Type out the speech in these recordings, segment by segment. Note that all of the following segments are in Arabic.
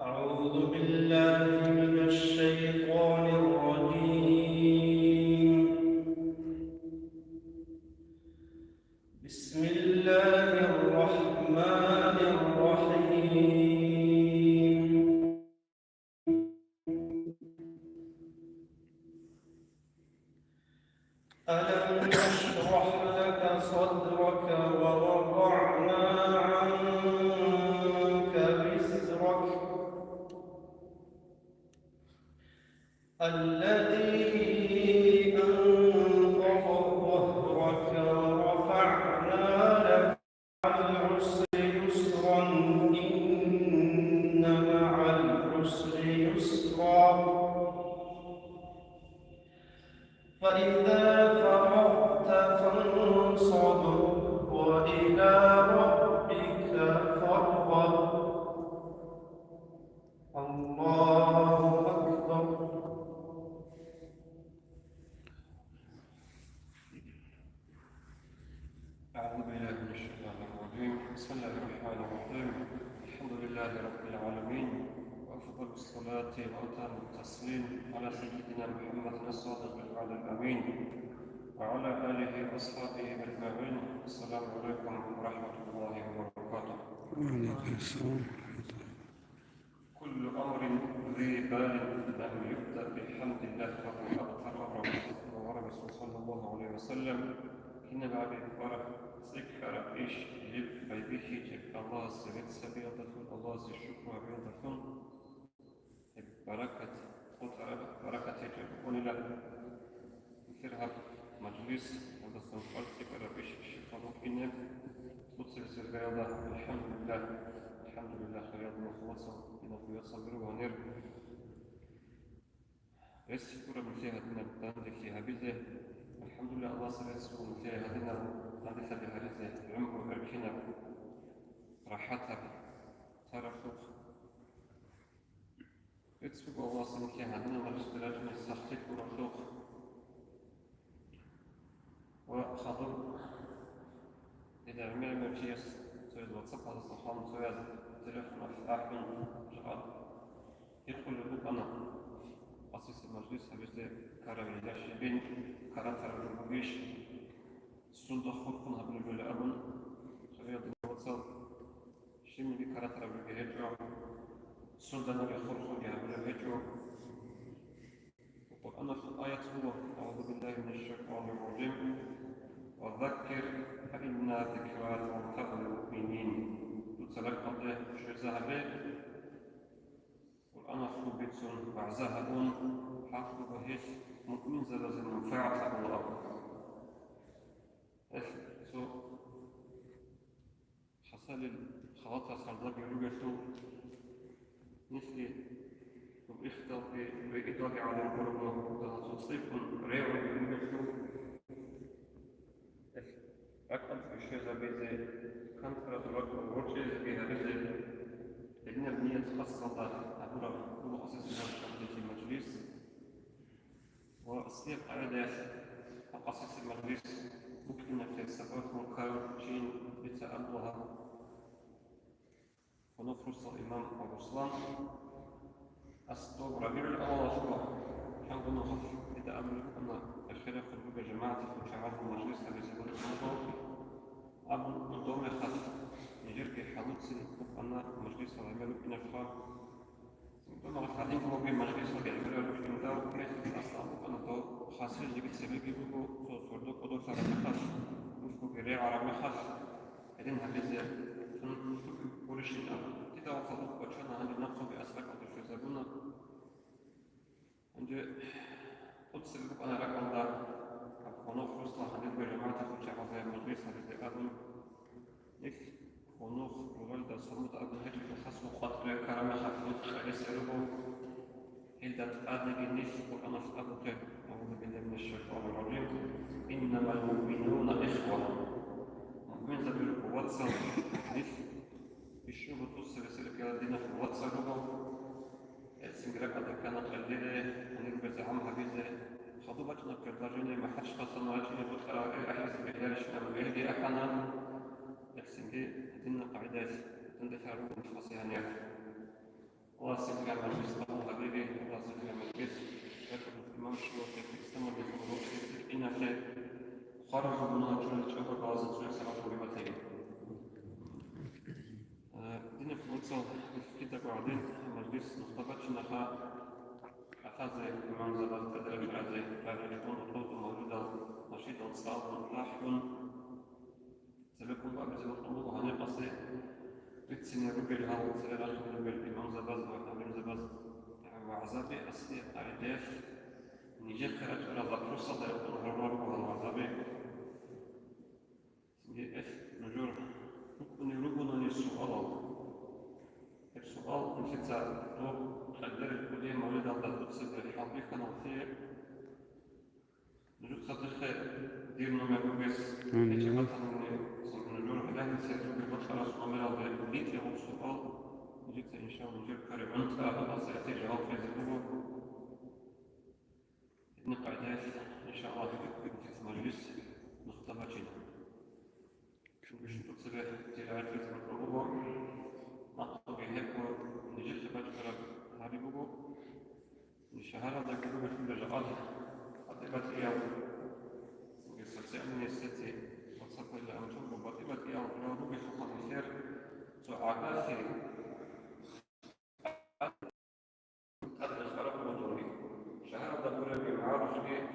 أعوذ بالله من الشيطان الرجيم. بسم الله الرحمن الرحيم. ألم نشرح لك صدرك ووضعنا عنك وزرك الذي أنقض ظهرك ورفعنا لك مع العسر يسرا إن مع العسر يسرا فإذا فرغت فانصب وإلى ربك فارغب. الله أكبر. أعوذ بالله من الشيطان الرجيم. بسم الله الرحمن الرحيم. الحمد لله رب العالمين، وأفضل الصلاة وأتم التسليم على سيدنا محمد الصادق الوعد الأمين وعلى آله وأصحابه أجمعين. السلام عليكم ورحمة الله وبركاته. وعليكم السلام. كل أمر ذي بال لم يبدأ بحمد الله فهو أبتر أمر ورسول صلى الله عليه وسلم. إن بعد فرق ذكر إيش لب بيبيه جب الله سبت سبيضة الله الشكر بيضة بركة قطر بركة جب ونلا مثلها مجلس هذا سنفرد ذكر إيش الشكر إنك قطر سبيضة. الحمد لله الحمد لله خير مخلصا إنه يصبر ونر يسكر من فيها دنا بدان فيها بذه. الحمد لله الله سبحانه وتعالى هدينا هذه بهذه العمر أركنا راحتها ترفق يتسبب الله سبحانه وتعالى هدينا مرشدلاج من السخط ورفق وخضر إذا عمل مرشيس سويد واتساب هذا الصحام سويد تلفون أحد شغال يدخل لبوك أنا أسيس المجلس هبجد كارمي لاشبين كاراتر الربيش السلطة خطنا هبن الجولة أبن شغير الوصل شمي بكاراتر الربيهجو السلطة نبي خرخو هبن الربيهجو. وقرآن في الآية هو أعوذ بالله من الشيطان الرجيم وذكر فإن ذكرى تنفع المؤمنين. تتلقى به شزهبه والأنا خبتون وعزهبون حافظ بهيش مؤمن زلز منفعة الله. سو حصل الخواطر صندوق يرجعتو مثل وإختار بإدارة على القرب تصيب ريع يرجعتو أكثر في الشيء زبيزة كانت رجل ورجل بها رجل لأن بنية خاصة عبر كل أساس في المجلس وأصدق عادة أساس المجلس ممكن في سبب مكارجين بتأملها ونفرص الإمام أبو سلام أصدق ربيع الأول أشبه حمد نخف بتأمل أن الخلاف في جماعة في المجلس الذي سبب الموضوع أبو نظام خاص يجري في حدود سنة أن مجلس العمل بين الفرق ثم الحديث هو بين مجلس العمل بين دار كيف أصلا أن دو خاصية جبت سبب يبقوا صوردو قدر سبب خاص وفقوا بريع عربي خاص إذن هذا ورشنا كده وخلق وجهنا عند نقص بأسرق أو تشوزبونا عند قد سبب أنا رقم دار ونفرص إف ونوخ وولد صمت أبو هجر وخصو خطر كرم خفوت خالص ربو إذا تقادق النف وأنف أبوك أعوذ بالله من الشيطان الرجيم إنما المؤمنون إخوة مؤمن ذبير واتسا نف الشيء توصل سلك الدين في واتسا ربو السنجرب هذا كان قليلة ونربز عمها بيزة خطوبتنا كرداجين ما حدش خاصة نواجين بطلع أحيث بإحلال الشمال ويهدي أحنا السنجي دين قاعدات تندفع روح مشخصيها نيك الله سبحانه من بيسلام حبيبي الله سبحانه من بيس شكرا الإمام الشيوخي في السماء بيقولوا إن في خرج من أجل شكر بعض الشيوخ سبعة وبيبتين دين في مصر كده بعدين مجلس نخطبتش نخا أخذ الإمام زبط تدرج على يكون الطوط موجودة نشيطا صعب لاحق سبكم بقى زي ما تقولوا هنقصي بتسني رجل هاو سيرا رجل الإمام زبط وإمام زبط وعذابي أصلي قاعدة نيجي خرج على ذكر الصدر يكون هرور وعذابي سنجي إف نجور نروبنا للسؤال السؤال نشيط دور قدر الكلية مولد الله تقصد الحقيقة نوفيه نجور صدق دير نمر بس يجي مثلا نجور هذا سيرجو بالبشر رسول الله بيت يوم السؤال نجيت إن شاء الله نجور قريب أنت هذا سيأتي جواب في ذكره نقعدات إن شاء الله في مجلس نختبرنا باش تصبح تلاعب في الربوع نقطب يحبوا نجي خبات كرب هذه بوبو نشهر هذا كله في الجواد قطبت إياه ويستطيع من يستطيع وتصفى إلى أن تنظر قطبت إياه ورابو بخطة الخير سعاقات خير هذا الخرق ودوري شهر هذا كله يعرف فيه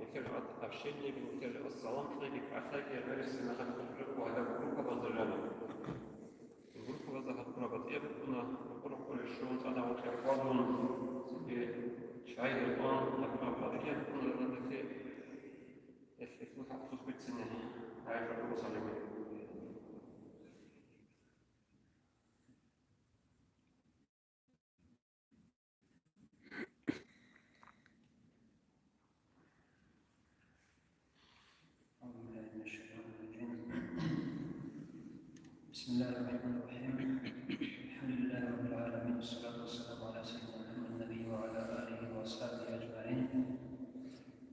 يكرر أفشيني بمثل الصلاة تلاقي عساك يا السنة خلق وهذا بروك بضرانه بروك بضرانه برابط يبقنا بروك كل الشون أنا وكرقادون شعير الآن لكن بعد كده بكون لنا في اسمه تحفظ بالسنة عارف أقول صليبي بسم الله الرحمن الرحيم الحمد لله رب العالمين والصلاة والسلام على سيدنا محمد النبي وعلى آله وأصحابه أجمعين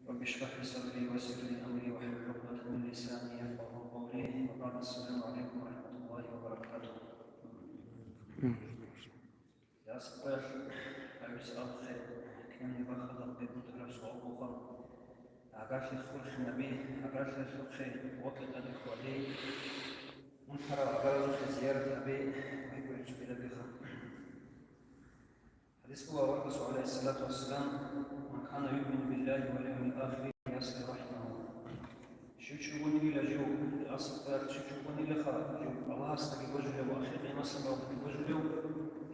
رب اشرح لي صدري ويسر لي أمري واحلل عقدة من لساني يفقهوا قولي وبعد السلام عليكم ورحمة الله وبركاته. يا صباح أسأل خير كان يبخذ بيت رسول الله عباس الخلق النبي عباس الخلق وطلق الإخوالي منحر عبارة زيارة أبي ويقول إلى بخير. حديث هو الرسول عليه الصلاة والسلام من كان يؤمن بالله واليوم الآخر يصل رحمه. شو تشوفون إلى جو الأصل شو تشوفون إلى خارج الله استقي وجهه وأخيرا مصر وقت وجهه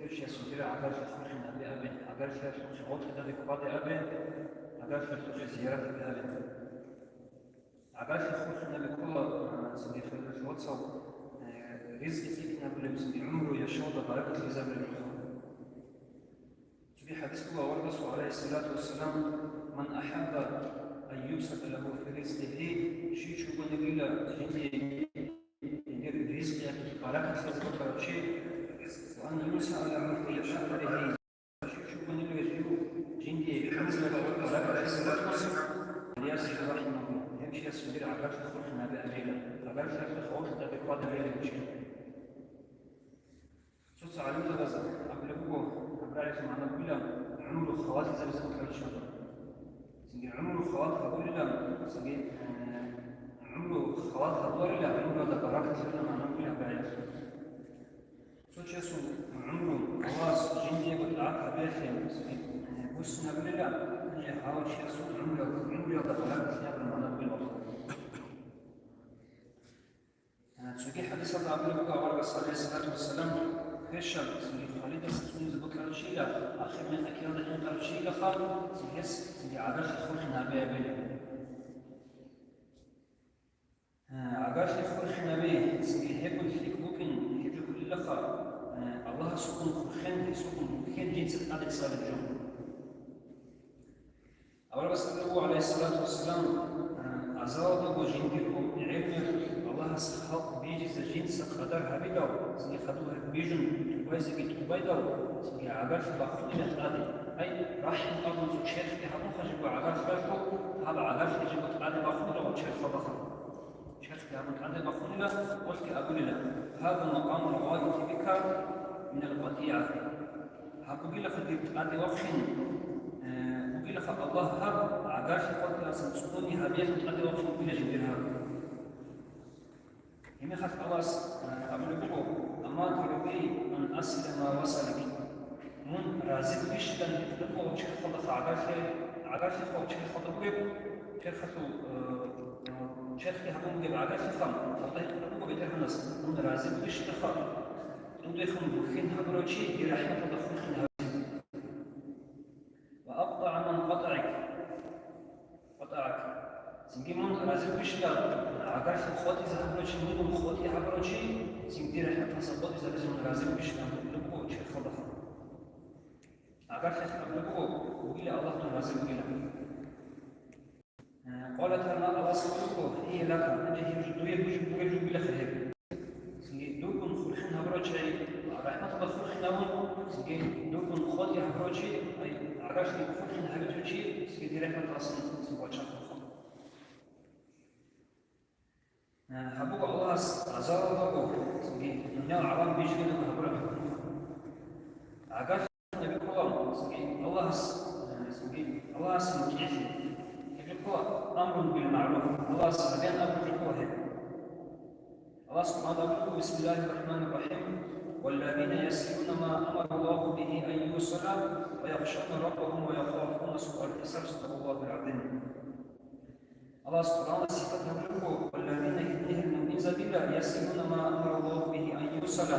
إيش يسوي عبارة الخلق النبي أبي عبارة الخلق وطلق الإخوالي أبي عبارة الخلق زيارة أبي عبارة الخلق النبي كله سنجي في الواتساب رزق سيدنا ابن مسلم عمره يشهد بركة لزمن الأخرى. في حديث هو والرسول عليه الصلاة والسلام من أحب أن يبسط له في رزقه شيء شو إلى رزق بركة لزمن شيء وأن يسعى له في شفره شيء شو إلى جندي بحمزة بركة لزمن ياسر رحمه الله يمشي يسير على رأس خلقنا بأميلة فبرس الخوف ده بقدر غير المشكلة صوت علم الغزة قبل أبوه أبرع معنا كل عمر الخواتي زي ما كان شغال سنجي عمر الخوات هقول لهم سنجي عمر الخوات هدور إلى عمر ده بركة لنا معنا كل أبرع صوت يسوع عمر خواص جندي والعاق بيخيم سنجي بوسنا بقول لهم هي حاول شيء يسوع عمر ده بركة لنا معنا كل أبرع تشجيع حديث الله عبد الله عليه الصلاة والسلام هشام سنجي خالد سنجي بطل شيء آخر من أكيد نقل شيء خال سنجي عبر خلقنا بابل عبر عقاش يخرخنا به سيهب الحكوكين يجب كل لخا الله سكون خرخن سكون خرخن جنس عدد سال الجمع أول بس الله عليه الصلاة والسلام أزاد وجندكم علم الله سخاق بيجز جنس قدر هبيدو سي خدوه بيجن ويزي بيتوبيدو سي عقاش بخلنا تادي أي رحم أبو زوجير في هذا خجب عقاش بخو هذا عقاش يجب تادي بخلنا وشير فبخل شيخ أبو تعالى بخلنا قلت أقول له هذا مقام الغاية بك من القطيعة هقول لك تادي وخن وقيل لك الله هب عقاش فضل سنسوني هبيت تادي وخن بلا جبرها هم خف خلاص أقول لكم أما تربي من أسل ما وصلك من رازق بيشتن لكم شيخ فضل عقاش فضل شيخ فضل شيخ شيخ يحكم ببعض الفهم فضل يحكم بتهنس من رازق بيشتخر تدخل بخين هبروشي برحمة الله وأقطع من قطعك سنجي من رازق بيشتخر عقاش الخوتي زهبروشي من الخوتي هبروشي سنجي رحمة صبوتي زبز من رازق بيشتخر لكو شيخ فضل عقاش يحكم وإلى الله رازق بيشتخر قالت ما أوصلته هي لك أنت يجب بلا خير دوكن خلخن هبروشي رحمة الله خلخن أول دوكن خاطي هبروشي أي عرفت خلخن هبروشي سيدي رحمة أصلا سبوات شخص هبوك الله عزار الله الدنيا العالم بيجي لك هبروشي عرفت نبي الله الله سمكيفي أمر بالمعروف الله سبحانه أمر الله سبحانه وتعالى بسم الله الرحمن الرحيم والذين يسيرون ما أمر الله به أن يوصل ويخشون ربهم ويخافون سوء الحساب صدق الله العظيم الله سبحانه وتعالى والذين يهديهم من سبيل يسيرون ما أمر الله به أن يوصل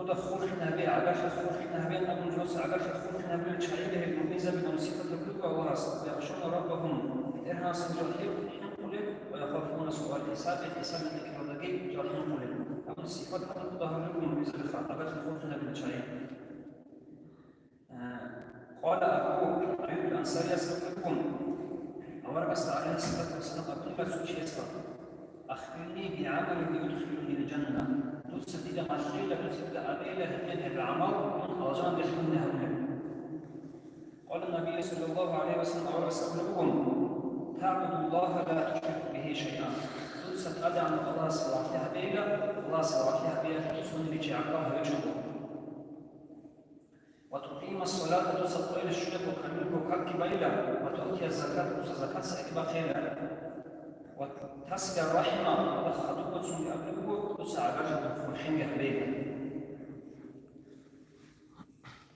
شدود خوفنا به علاش خوفنا به أبو جوس علاش خوفنا به الشعيبة المميزة من صفة الكتب الله يخشون ربهم إنها سنجحيب حنقل ويخافون سوء الحساب الحساب الذي كردقي جرحنقل أبو الصفات أبو ظهر لكم المميزة علاش خوفنا به الشعيبة قال أبو أيوب الأنصاري أسأل لكم أمر أسأل عليه الصلاة والسلام أبو سوشي أسفر أخبرني بعمل يدخلني الجنة تسد إلى مشغلة تسد أبيلة الجنة بعمل من أرجان يدخلنها منه قال النبي صلى الله عليه وسلم أسأل لكم تعبد الله لا تشرك به شيئا تسد أدعم الله صلاحها بيلة الله صلاحها بيلة تسد بجي عقلها يشكو وتقيم الصلاة تسد إلى الشرك وكالك بيلة وتؤتي الزكاة تسد زكاة سعيد بخيلة وتصل الرحمة وخطوة سنة أبلغ تسعى رجل فرحين يحبيك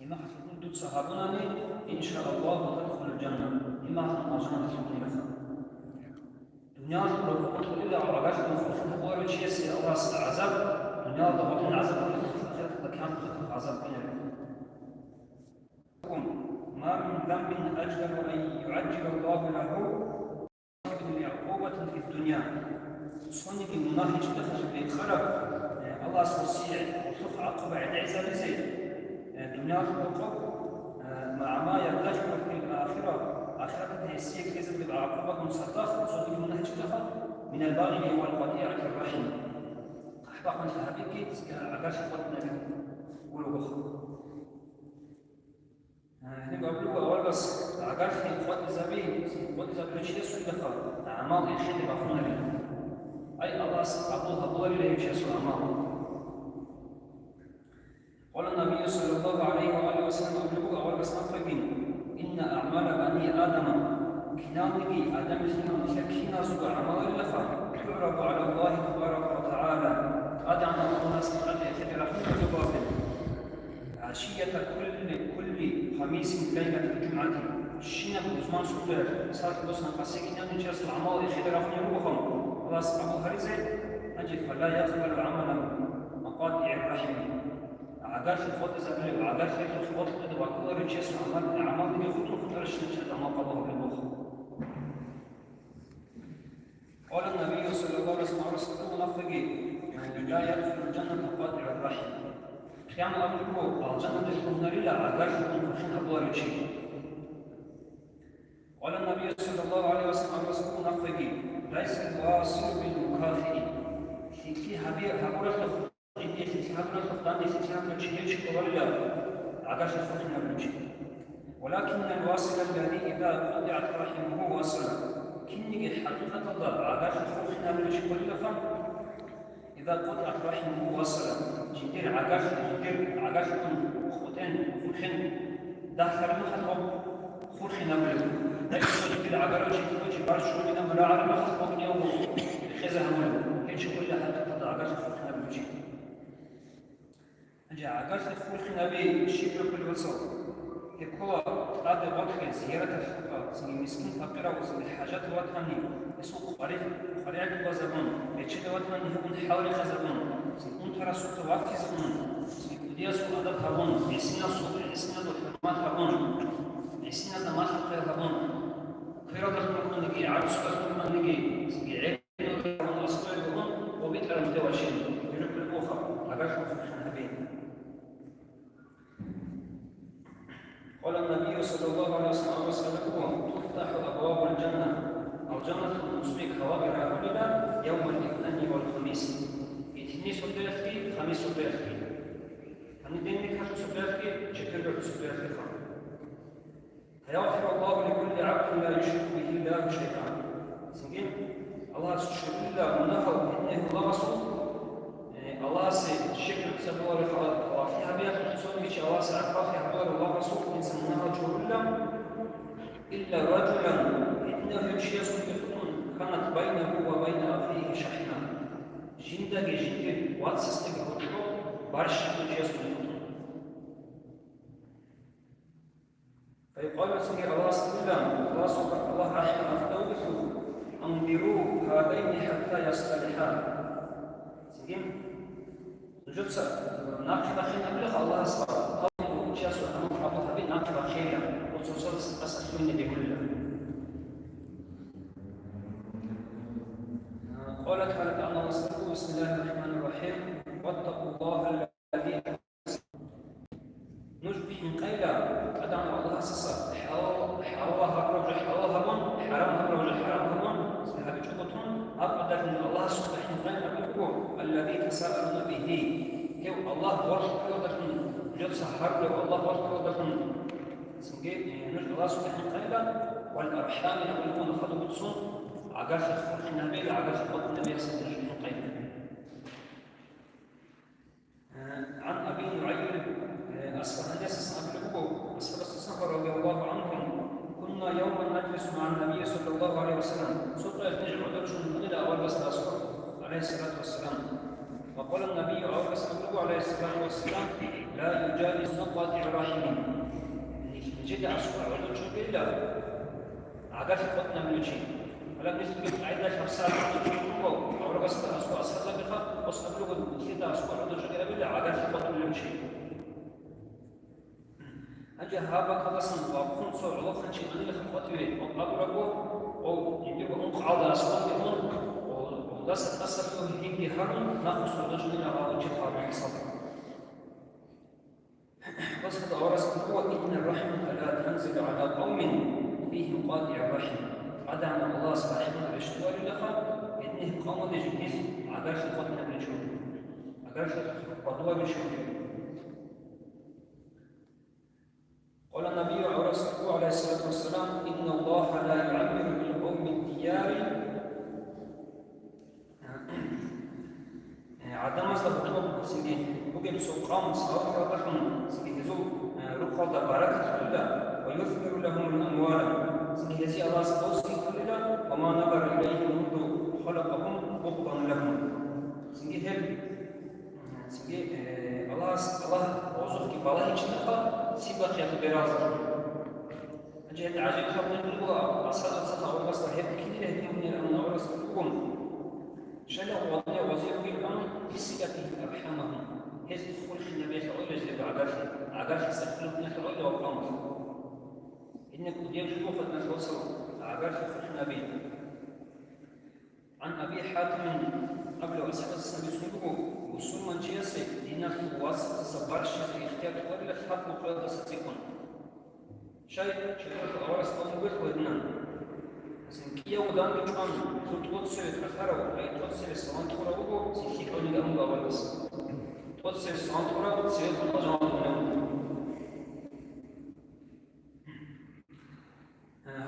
إما حفظون دوت صحابنا إن شاء الله تدخل الجنة إما حفظون أجنة تدخل لك دنيا ربما إلا على رجل فرحين هو رجل يسير أراس العذاب دنيا ضغط العذاب فكان تدخل عذاب ما من ذنب أجدر أن يعجل الله له عقوبة في الدنيا صنع المناهج دخل بالخرب الله سبحانه وتعالى عقوبة عزة لزي الدنيا العقوبة مع ما يرتجب في الآخرة آخرة هيسيك يزد بالعقوبة مصدق صنع المناهج دخل من الباغي والقطيعة الرحم أحبق من شهابيك عقاش قطنا ولو بخر نقول أول بس عقاش في قوة الزبين قوة الزبين شيء سوء دخل أعمال الخير بخلنا به أي الله أبوها الله إليه شيء أعمال قال النبي صلى الله عليه وآله وسلم أول بس نطلقين إن أعمال بني آدم كنانك آدم سنة كنا سوء أعمال اللفة تعرض على الله تبارك وتعالى أدعنا الله سبحانه يتجرى رحمة الباطل عشية كل خميس ليلة الجمعة الشينة بزمان سوبر صارت بسنا قسيكنا نجلس الأعمال يخير رفني روحهم الله سبحانه هرزه أجل فلا يقبل عملا مقاطع الرحم عقاش الفوت زبل وعقاش الفوت قد وكل رجس الأعمال يخطر خطر الشيء ما قضاه بالمخ قال النبي صلى الله عليه وسلم نفقي لا يدخل الجنة قاطع الرحم. خيام أبوه الجنة يدخلون إلا عقاش وخين أبوه شيء. قال النبي صلى الله عليه وسلم نفقي ليس الواصل بالمكافئ. في هبورة إدي في هبورة فقدان في هبورة شيء ولا عقاش وخين أبوه شيء. ولكن الواصل الذي إذا قطعت رحمه وصل. كني حقيقة الله عقاش وخين أبوه شيء ولا فهم. إذا قطعت رحمه وصل. جدير عقاش خطين خن دخل مخطب خن أبوه. لكن جدير عقاش يتوجه برشو من أمر على مخطب يوم خزه أبوه. كنش كل حقيقة عقاش وخين أبوه شيء. أجا عقاش وخين أبوه شيء كل وصل. يقول هذا وقت زيارة الفقراء، سني مسكين فقيرة وسني حاجات وطني، يسوق قرية بزبون، يشد وطني يكون حول خزبون، سنكون ترى سوق وقت زبون، سنكوديا سوق هذا هبون، يسنا سوق يسنا دكتورات هبون، يسنا دماغ هبون، خير دكتور نجي عروس دكتور نجي، سني عيد دكتور أسبوع هبون، وبيتر متواشين، يركب الأخر، عقاش وخشن هبين. قال النبي صلى الله عليه وسلم تفتح أبواب الجنة المسبك خوابر أولنا يوم الاثنين والخميس. اثنين سبتي خميس سبتي. هندين كم سبتي شكل سبتي خم. فيغفر الله لكل عبد لا يشرك به الله شيئا. سنجين الله سبحانه وتعالى منه إنه الله رسول. الله سيشكل سبوا رفعه في حبيات الحسون في شواسع في حبيات الله رسول إنسان رجل إلا رجلا إنه يمشي يصدقون كانت بينه وبين أخيه شحنة جندك واتسستك هدو برش يمشي يصدقون. فيقال سني الله سلم الله رحمه أفتوبثوا أنظروه هذين حتى يصطلحا. سنجين جلسة ناقشة خير أبلغ الله سبحانه قوله جاسو أمام أبو حبيب ناقشة خير وتصوص أسأل من النبي كله. قال تعالى الله سبحانه بسم الله الرحمن الرحيم واتقوا الله الذي نجبه من قيلة أدعنا الله سسا حرامها برجع حرامها برجع حرامها سنها بجوتهم أبدا من الله سبحانه وتعالى الذي تساءلون به هو الله ورحمه جلسة حرب والله ورحمه سنجي نجد الله سبحانه وتعالى والأرحام يقولون خذوا بتصون عقاش خلق النبي عقاش خلق النبي صلى الله عليه وسلم. عن أبي نعيم أسفل الناس أبلغوا أسفل الصحابة رضي الله عنهم كنا يوما نجلس مع النبي صلى الله عليه وسلم سوق يتجمع درجون إلى أول بس عليه الصلاة والسلام. وقال النبي عليه الصلاة والسلام لا يجالس قاطع رحم. نجد أسوأ ودرجون إلا عقاش خلقنا من الشيء. ولم يسبق عدة شخصات أو ربست أسوأ سابقة وسأبلغ كذا أسوأ ودرجون إلا بالله عقاش خلقنا من الشيء. أجا هذا خلصنا وأكون صور الله خنشي أنا لخبطي وأبرقه أو يجيبه أنقعد أسوأ ودست أسفل هيك هرم ناقص ودرجون إلا على وجه خارج الصدر. وصفت أورث هو إن الرحمة لا تنزل على قوم فيهم قاطع الرحم. عدا أن الله سبحانه بشتوى للخا إنه قوم جديد عقاش خطنا من شوف عقاش خطوة من شوف. قال النبي عليه الصلاة والسلام إن الله لا يعمر بالقوم الديار عدم أصدقائهم سنين وجد سقام سواء رضحهم سنهزو رقة بركة الله ويثمر لهم الأموال سنهزي الله سبحانه وتعالى وما نظر إليه منذ خلقهم بغضا لهم سنهل الله وصف كبالله اجتنقى سيبا خيط برازة أجهد عجيب خبنا بالله أصحاب الصحة والبصر هيب كثيرة هديهم من أورس الحكم شلوا وضع وزيروا الأمر بصلته أرحامهم هذه خلق النبي صلى الله عليه وسلم عقاش يستخدمون نحن عيلة وقامت إنك وديم شوفت نتوصل عقاش خلق النبي. عن أبي حاتم قبل أسعد السبيسوبه وصول من جيسي دينا واسطة سبارش اختيار ولا حق مقرد ستيكون شيء أورس أمبوت ودنا سنكيا ودان بيجوان تطوط سوي تخرو أي تطوط سوي سلام تخرو سيكون لهم بابلس تطوط سوي سلام تخرو سوي تطوط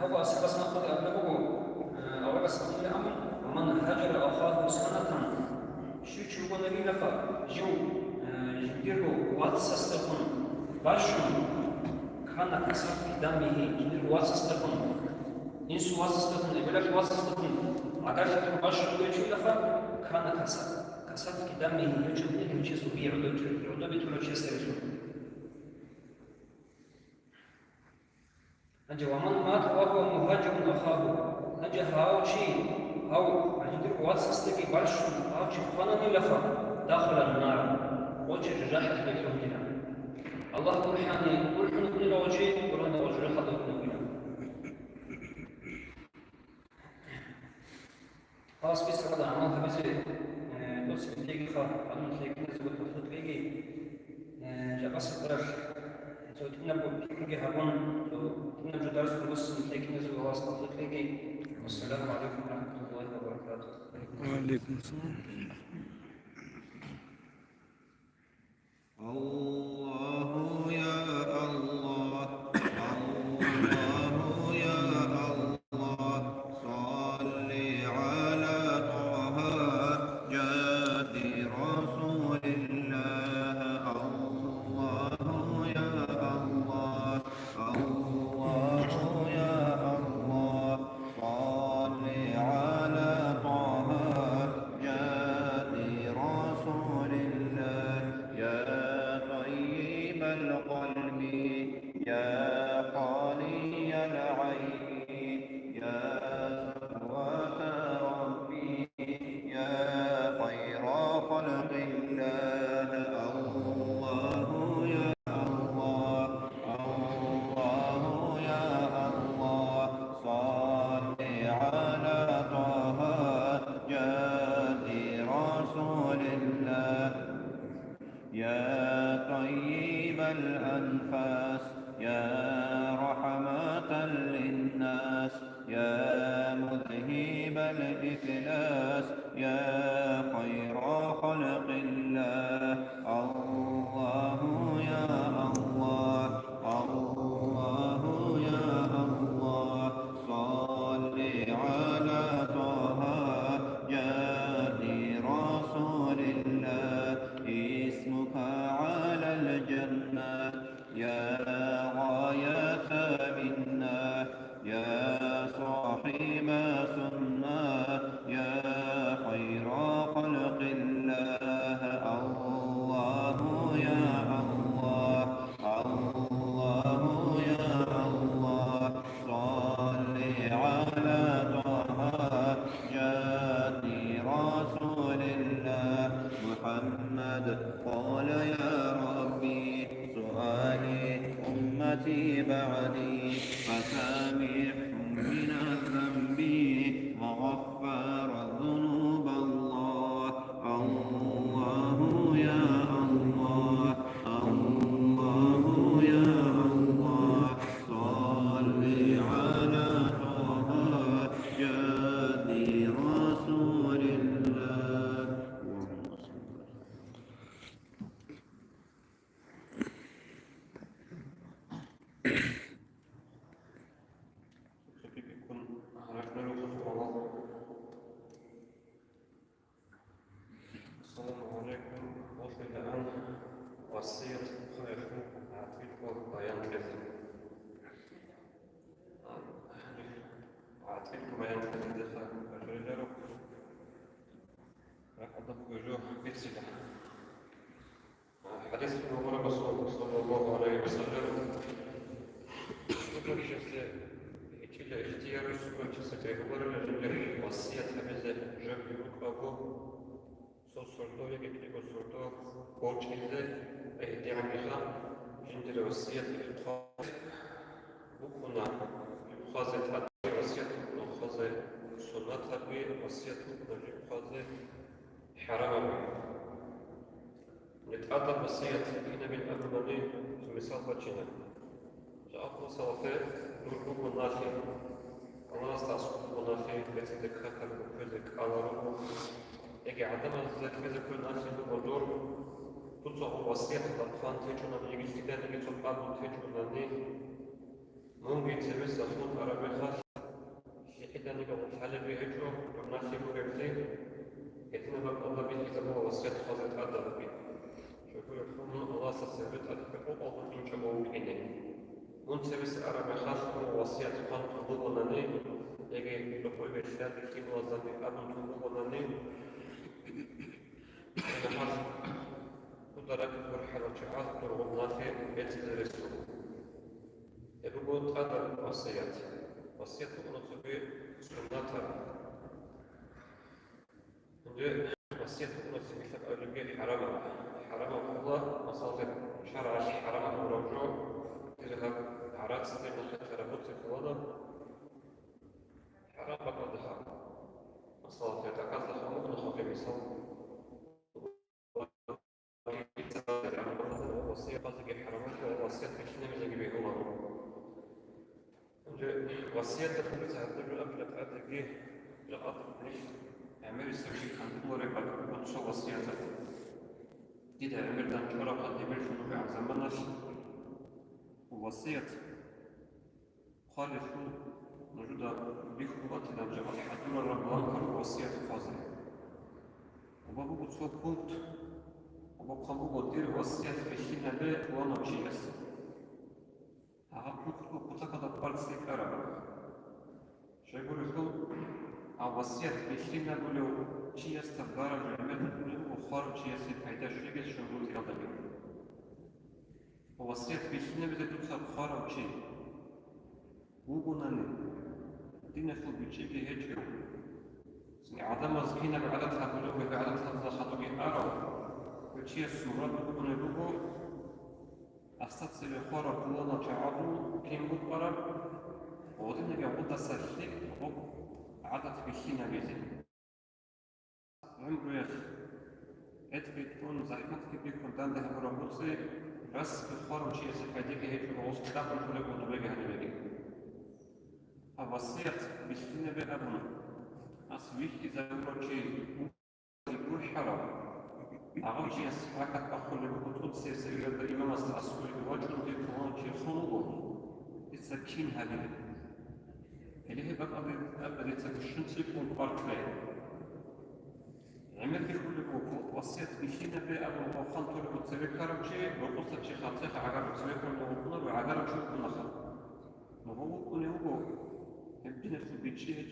هو أساس نأخذ أبلغه أورس أمر الأمر ومن هاجر أخاه سنة شو تشوفون لي لفا جو يديروا واتسستكون باشون كان كسر في دمه يديروا واتسستكون إنسو واتسستكون يقولك واتسستكون أكاد يديروا باشون يجوا لفا كان كسر في دمه يجوا يجوا بيعودوا بيتولوا يسترسون أجا ومن مات وهو مهاجر أخاه أجا هاو شيء أو عندك واتسستكي باشون أو شيء لفا داخل النار وجه جاحد بيتوهنا الله برحاني برحان بن روجي برحان وجه حد بن خلاص بس هذا عملها بس بس بتلاقي خا عم تلاقي ناس بتفوت تلاقي جا بس طرف سو تنبو تلاقي هبون تنبو درس بس تلاقي ناس واسطة تلاقي والسلام عليكم ورحمة الله وبركاته. وعليكم السلام. الله يا الله الله يا الله صل على طه جاد رسول الله الله يا الله الله يا الله صل على طه جاد رسول الله يا طيب القلب يا خالي العين يا صفوة ربي يا خير خلق الله الله يا الله الله يا الله صل على طه جاد رسول الله يا طيب الأنفاس يا رحمة للناس يا مذهب الإفلاس يا خير خلق الله الله يا الله الله يا الله صل على طه جاد رسول الله اسمك على الجنة يا غاية منا يا صاحب سنة يا خير خلق الله الله يا الله الله يا الله صل على طه جاد رسول الله محمد قال يا ربي سؤالي أمتي بعدي فسامحهم من الذنب وغفر الذنوب الله الله يا الله الله يا الله صل على طه جاد رسول الله السلام عليكم وفي الآن وصية خيركم أعطيكم بيان كذا أعطيكم بيان كذا دفع الرجال لقد وجوه بسلة حديث ابن عمر صلى الله عليه وسلم يقول شخص إلى اختيار سكون شخص يقول لجل وصية هذا جاب يقرأه sordu ve getirip sordu borç ilde ihtiyacımıza şimdi vasiyet bu konu muhazet hatta vasiyet muhazet sunna سنة وصية نجيب خازي حرام نتعدى وصية إن من أمامي في مثال بجنا جاءت صوفي ركوب الناخي الله استعصب الناخي بيتك خكر وكذك على ركوب يجي عندما ذلك كل ناخي بدور تطلع وصية الأطفال تيجونا من يجي سيدان يجي تطلع تيجونا ممكن تمس أخوت عربي خاص إذا نقول حاجة بيهجروا وناسي مرتين إذن بقى الله بيجي زمان وصية خاصة أدب بيه شوفوا يفهمون الله سيسبت أدب أو إن شبهوا كيني من تمس عربي خاص وصية خاصة تضغنني يجي لقوي بشهاد كي موظف أبن تضغنني أنا خاص قدرك برحلة وشعاث برغبناتي يتدرسوا يبقوا أدب وصيات وصية نصبي سنتها عند وصية نصبي مثل أولوية حرام الله مصادر شرع حرام ورجوع تذهب عرات سنين خطر بوت الوضع حرام بقدها مصادر تكاثر ممكن خفي مصادر وصية قصدي حرام وصية مشينا من اللي بيقولوا وصية تقول تعتبر قبل تعتقيه لقطر ليش عمل يستوشي كان تقول ربك وتصو وصيتك إذا عمل دان شرع قد يمل شنو بعد زمنش ووصية خالفوا نجد بخطوة نجمع حدور الرب وصية فاضلة وبابو بتصو كنت وبقى دير وصية بشينا بيت وانا بشيس أعطوك بطاقة بالسي كارا شو يقول لكم وصية بشينا بلو شيء استقرار العمل وخارج شيء سيفايدة شو يجي شو يقول يلا وصية بشينا بدأ توصل خارج شيء وقولنا دينا فوق بشيء هيجيو عدم زكينا بعدد هبلو بعدد هذا خطوة أرى وشيء الصورة بكون لبوه أستطيع الخورة كلنا تعرضوا كم بقرب وودنا جود السلك عدد بشينا بيزن عمرو يخ بتكون زحمتك بيكون دان ده برامبوسي بس الخورة شيء سفيدك هيك بوسط تاكل كل يوم نبيجي هنبيجي الوصية بشينا بأبونا أصبح إذا شيء يقول حرام أغلب شيء سحاكت أخو لبقوت سياسي يقدر الإمام الأصولي بوجه الإقران شيء خنوبه السكين هذه اللي هي بقى أبدا تكشن سيكون باركلين عمل بكل بوقوت وصيت بشينا بأبو وخلط لبقوت سيكارم شيء وقصة شيء خاطئة عقارب سيكارم وقنا وعقارب شيء كنا خلط وهو كنا هو يبدينا في البيت شيء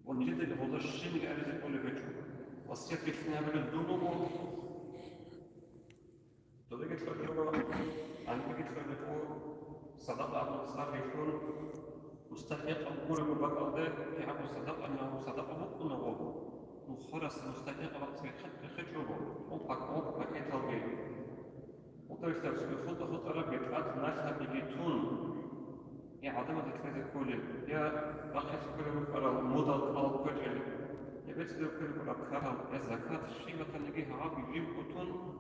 ونجد اللي هو الشيء اللي قال لك كل بيته وصية بشينا بالدنوب طريقة الجواب عن طريقة الجواب صدق أبو صار يكون مستحق أمور ببقى ده في أبو صدق أنه صدق أبو كنا وخرس مستحق وقت في خجوبه وبقى كتابي وطريقة الجواب خد ربي تقعد ناسها بيجيتون يا عدم تكفي كل يا بخس كل بقرا موضة أو كجل يا بس لو كل بقرا يا زكاة الشيء مثلا نجيها عاب يجيب كتون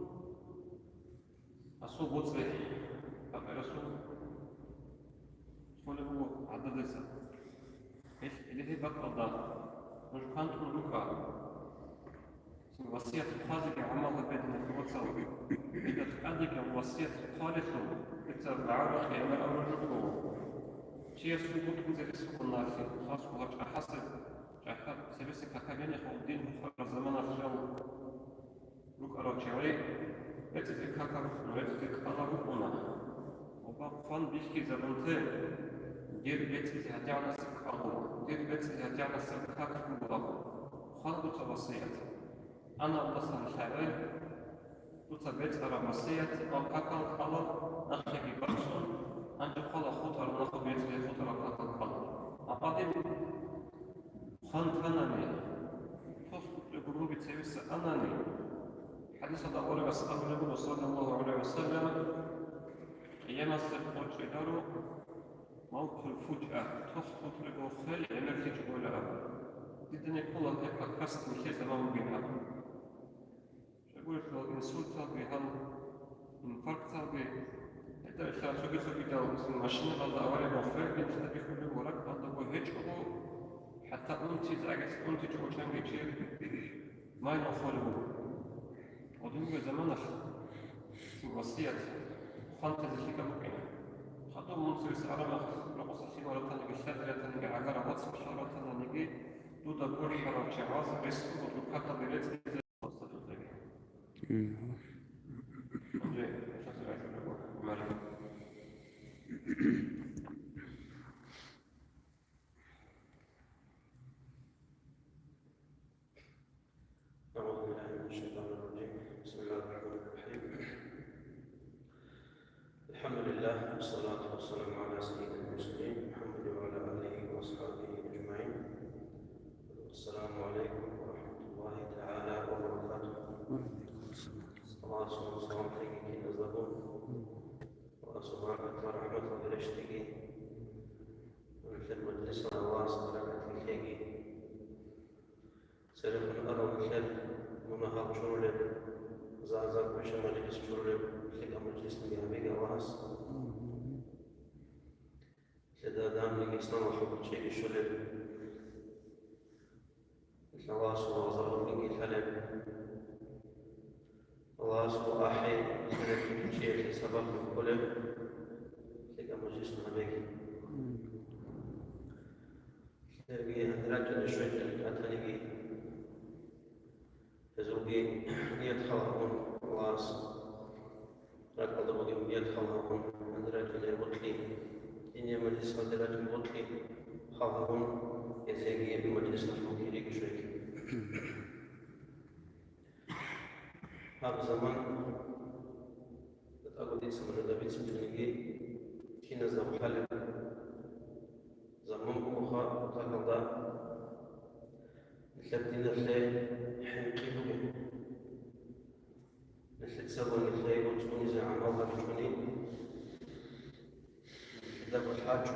أصوب وصل أبى رسول ولا هو عدد لسه إيش اللي هي بقى الله مش كانت ملوكة وصية خازق عمل بيتنا في وصل إذا تأذيك وصية خالصة بتبعرف يعني أول رجوع شيء سوق تنزل سوق الناس خاص وجه حسب جاهد سبيس ككبين يخوضين خير زمان الجو لوك أرجعي بتفك كم بتفك أغلبنا وبقفن بيشكي زمانته دير بيت هتعمل سكاكو دير بيت هتعمل سكاكو خلق توصيات أنا أصلا شاعر وتبيت على وصية أو كاكل خلق أخي برسول أنت خلق خطر ناخذ بيت خطر كاكل خلق أقدم خان أناني تفقد لقلوب تسويس أناني حديث الأول بس النبي صلى الله عليه وسلم أيام السبت جدار موت الفجأة تخطط لأخرى عمل تجول Pitanje kola neka kasnije je za malo bina. Čego je to insulta bi, infarkta bi, da je sad suge su vidjeli, mislim, mašina da avarja mafreg, da bi hodili morak, da bo hečkovo, حتى أنتج وشان يصير ما ينفعله ودون زمان وصية خانت ذلك ممكنة خاطر منصر سعرنا رقص سيارة تنجي شادرة تنجي عقارة وصف شارة تنجي دودا بور حرام شعاز رسل وطلقاتا بريد وصف ذلك أعوذ بالله من الشيطان الرجيم بسم الله الرحمن الرحيم الحمد لله والصلاة والسلام على سيد المرسلين محمد وعلى آله وأصحابه أجمعين السلام عليكم ورحمة الله تعالى وبركاته الله سبحانه وتعالى كي نزلون وسبحانه وتعالى رحمة الله مثل مجلس الله سبحانه وتعالى سلف أرى مثل منهار شرولة زعزع بش مجلس شرولة لك مجلس نجابي جواز لذا دام نجسنا وحب شيء شرولة مثل الله سبحانه وتعالى نجي حلم الله سبحانه أحي سلف شيء في سبب كله لك مجلس نجابي لكن رجل شوية أتني زوجي يدخلون خلاص رجل ضبطي يدخلون من رجل الوكلي إني مجلس من رجل الوكلي خلهم يزيجي بمجلس الفقير شوي هذا زمان أقول لي سمر دبي سمجني كنا زمان حل زمان أخا تقضى مثل الخير حنقيه به مثل تسوى الخير وتكوني زي عن الله تكوني دب الحاج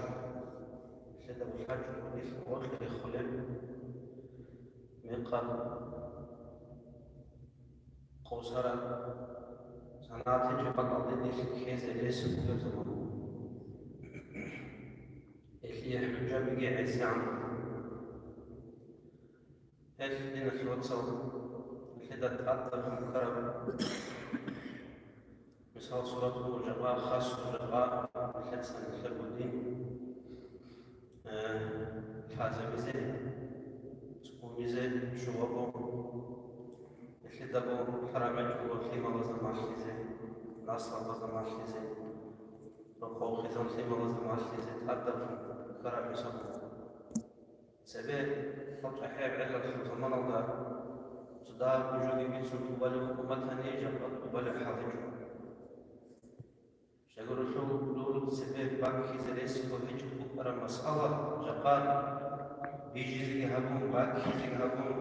مثل دب الحاج ودي في الوقت يخلل ميقا قوسرة صنعت جبال أضدي في كيز إليس كل زمان اللي حجاب يجي عزي عنه هل لنا في الواتساب كده تأثر في الكرم مثال صورته جراء خاص جراء حدث عن الخير والدين حاجة مزيد تكون مزيد شوابه مثل دابو حرامات وخيمة لازم عشلي زين ناصر لازم عشلي زين رقو خزام خيمة لازم عشلي زين تأثر في الكرم يسمى سبب خط أحياء علة زمان الله صدار بجودي بيتسو قبل حكومتها نيجا قبل حاضر شغل شو دول سبب باكي زليس وهج بكرة مسألة جقال بيجي زي هبون باكي زي هبون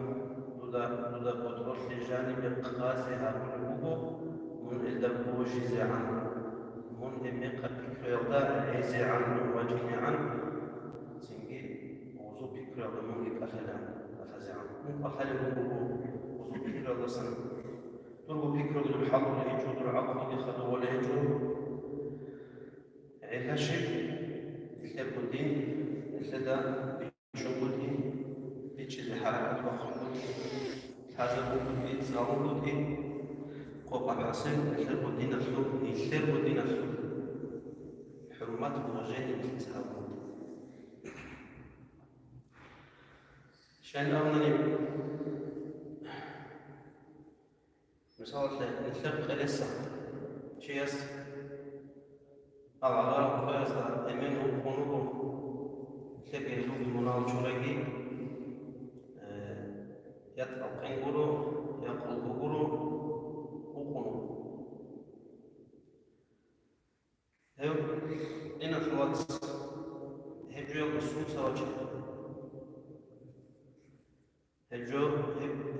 دودا بطرس لجانب القاسي هبون بوبو من إلدا بوجي زي عن من إميقا بكريضاء عيزي عن وجهي عن سنجي فكرة ومنك أخلا أفزعا من أخلا وضو فكرة وصنا ضربوا فكرة الحق لهجود العقل يخذوا ولا يجود علا شيء مثل الدين مثل دا بيشوف الدين بيتشد حركة وخلق هذا الدين زاوم الدين قوة حسن مثل الدين أخلق مثل الدين أخلق حرمات مغجين الكتاب شان أغنى مثال الثبت لسه شيء يس العذار قياس أمين وقنوط ثبت يزوج المنال شرقي يطلق إنقلو يقل بقلو وقنوط هيو إن الوقت هجوا الصوت سواجه هجو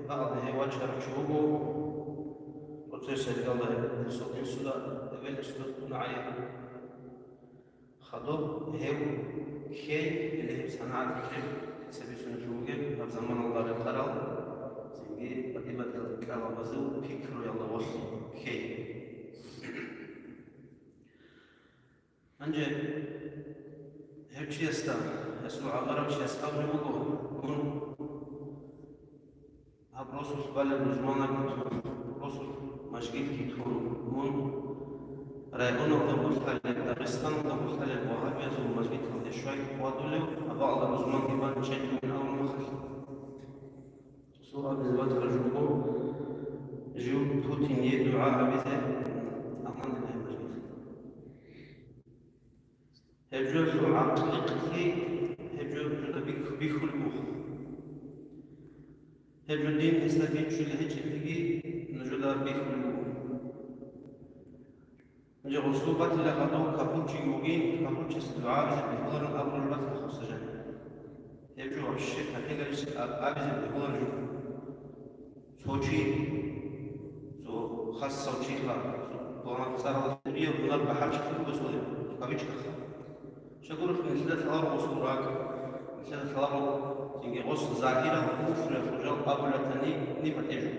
بعض وجه رشوبه وتسأل الله يسوق يسوع تبين يسوق نعيم خضوب هو شيء اللي هي صناعة الكلام سبي سنجوجه في زمان يلا بزو فكر يلا وصل كي أنجي هبشي يستا يسوع غرب شي يسقبل وقوم هب رسول بالي بزمانك رسول مشغيل كيتون من رايقون قبول خلال داغستان قبول خلال وهابية زو مشغيل خلال شوي قوادولو بعض الزمان كمان شيء من أول مخل سورة بزبط رجوكم جو بوتين يدعاء بذا أمان الله مجيد هجو سو عقل قتلي هجو بيخل المخ هجو الدين هستفيد شو اللي هجي فيكي نجو دا بيخل المخ نجو غصوبات اللي غدو كابوتشي يوغين كابوتشي استدعاء بذا بيخلر الأمر البطل خص جانب هجو الشيخ هكذا أبذا بيخلر جو سوچي سو خاص سوچي خا وانا صار الدنيا ونربح حاجه في بسوي قبيش كخ شكرا في مثل ثار وصوراك مثل ثار تيجي غص ظاهره كفر رجال ابو لتني نيبت اجو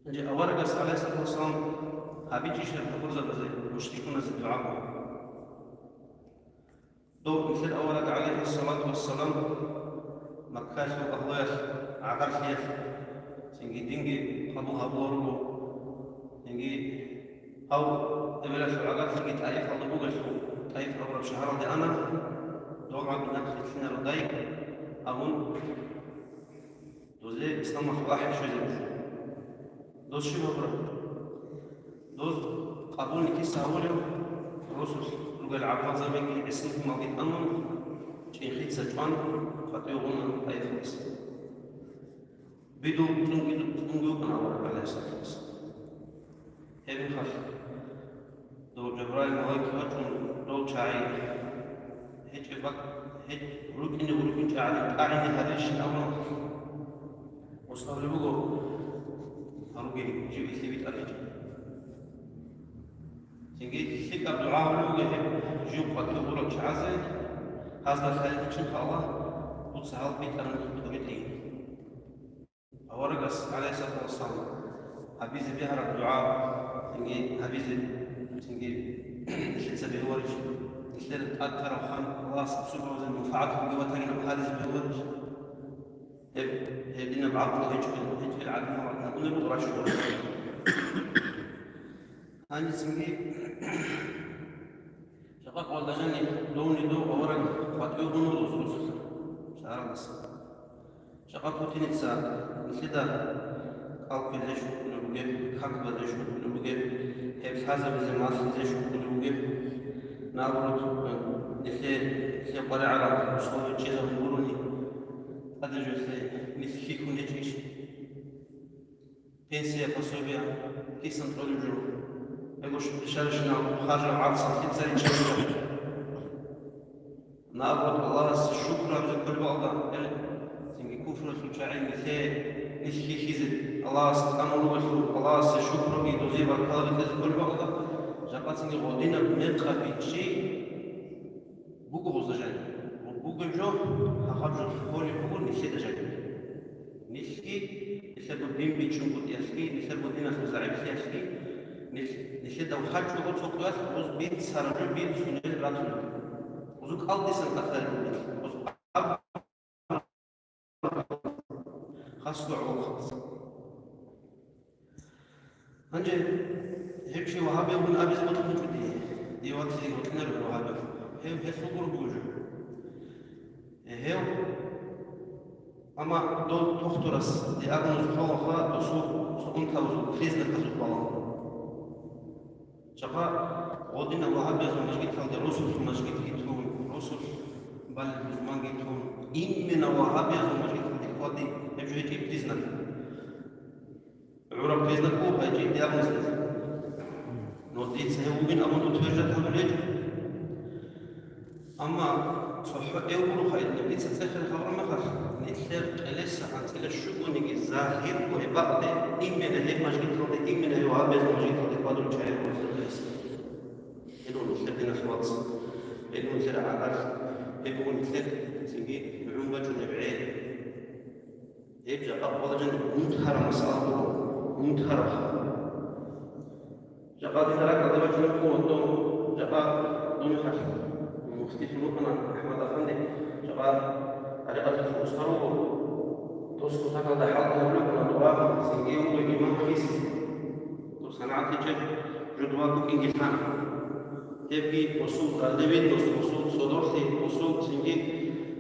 نجي اورقس عليه الصلاه والسلام هابيجي شر فرزه بزي مشتكون الدعاء دو مثل اورق عليه الصلاه والسلام مكاسو الله عقرفية سنجي دينجي قبو هبورو سنجي أو تبلا شو عقر سنجي تأيف الله بوغشو تأيف أبرب شهر دي أنا دوغا بنفس سنة ردايك أبون دوزي إسلام مخواحي شو زيوش دوز شو أبرب دوز قبول نكي ساوليو رسول لغا العباد زميكي اسمك مالكي أمن شين خيط سجوان فتيوغونا أيف مصر بدو تنجو كنا ورا على أساس هذي خاص دو جبرائيل ملاك وجههم دو شاعي هيك بق هيك ركن قاعد هذا الشيء أول وصار لبقو هروجي جيب ثبت أفيج تيجي ثقة بالدعاء ولوجه جيب قتل ورق شعزة هذا خالد شن الله وتصهل بيت أنا تبغيتين أورقس عليه الصلاة والسلام حبيز بيهر الدعاء تنجي حبيز تنجي لسه بيورج لسه أكثر وخان الله سبحانه وتعالى مفعته بقوتنا وحارس بيورج هبدينا بعضنا هيك العالم وعدنا ونبغى رشوة هاني تنجي شقاق والله جاني دوني دو أورق فاتيو دونو رسول شهر النصر شقاق بوتين إنسان كده قلب زي شو نلوجه خلق زي شو نلوجه هيك هذا بزماس زي شو نلوجه نابرد نسي قرع على شو تشيزا ونقولني هذا جزء نسي كون يجيش بنسي بسوبيا كيسن تقولوا يقولش شارشنا خارج عن صوت زي تشيزا نابرد الله الشكر على كل بعض كفر سوچاين نسي خيزت الله سبحانه وتعالى الله شكر بي دوزي بركاله تذكر بعض جاقاتني غودينا بنقى بيتشي بوغو غزجان وبوغو جو هخرج فولي بوغو نسي دجان نسي نسبب بين بيتشون قد يسكي نسبب دينا خزاعي سياسكي نسي دو حج وقت فوقيات وز بيت سارجو بيت سنين راتو وزوك قلبي سنتخل وزوك خاصة وخاص. أنجي هيك شيء وهابي ومن أبي زبط موجودي دي وقت اللي قلت لنا وهابي هي سوبر بوجو هي أما دول تخترس دي أغنى زحوة بسوق سقنتها وسوق فيزنا كسوق بالله شقا غودينا وهابي زو مشكلة خالد رسول مشكلة كيتون رسول بل زمان كيتون إمنا وهابي زو مشكلة خالد يجي يجيب ديزنا عرب ديزنا كوبا يجيب ديار نوديت سيوبين أمانو توجد هذا الرجل أما صح يقولوا خير نبي تسافر خبر مخر نتلر لسه عن تل الشغل نجي زاهر وبعد إمنا هيك مشكلة رد إمنا هو عبد مشكلة رد قادر شايف وفلس يدون نتلنا خلاص يدون نتلر عارف يدون نتلر سنجي بعمرة نبعين يبقى قبل جن منتهر مسألة منتهر جاء ترى قدر جن قوة جاء دون خش مفتي في المكان أحمد أفندي جاء طريقة الفلوسرو توسكو تكاد حاله لكم الدوام سنجيو وإمام خيس وصنعت جد جدواكو إنجلترا تبي وصول الدبيت وصول صدورتي وصول سنجي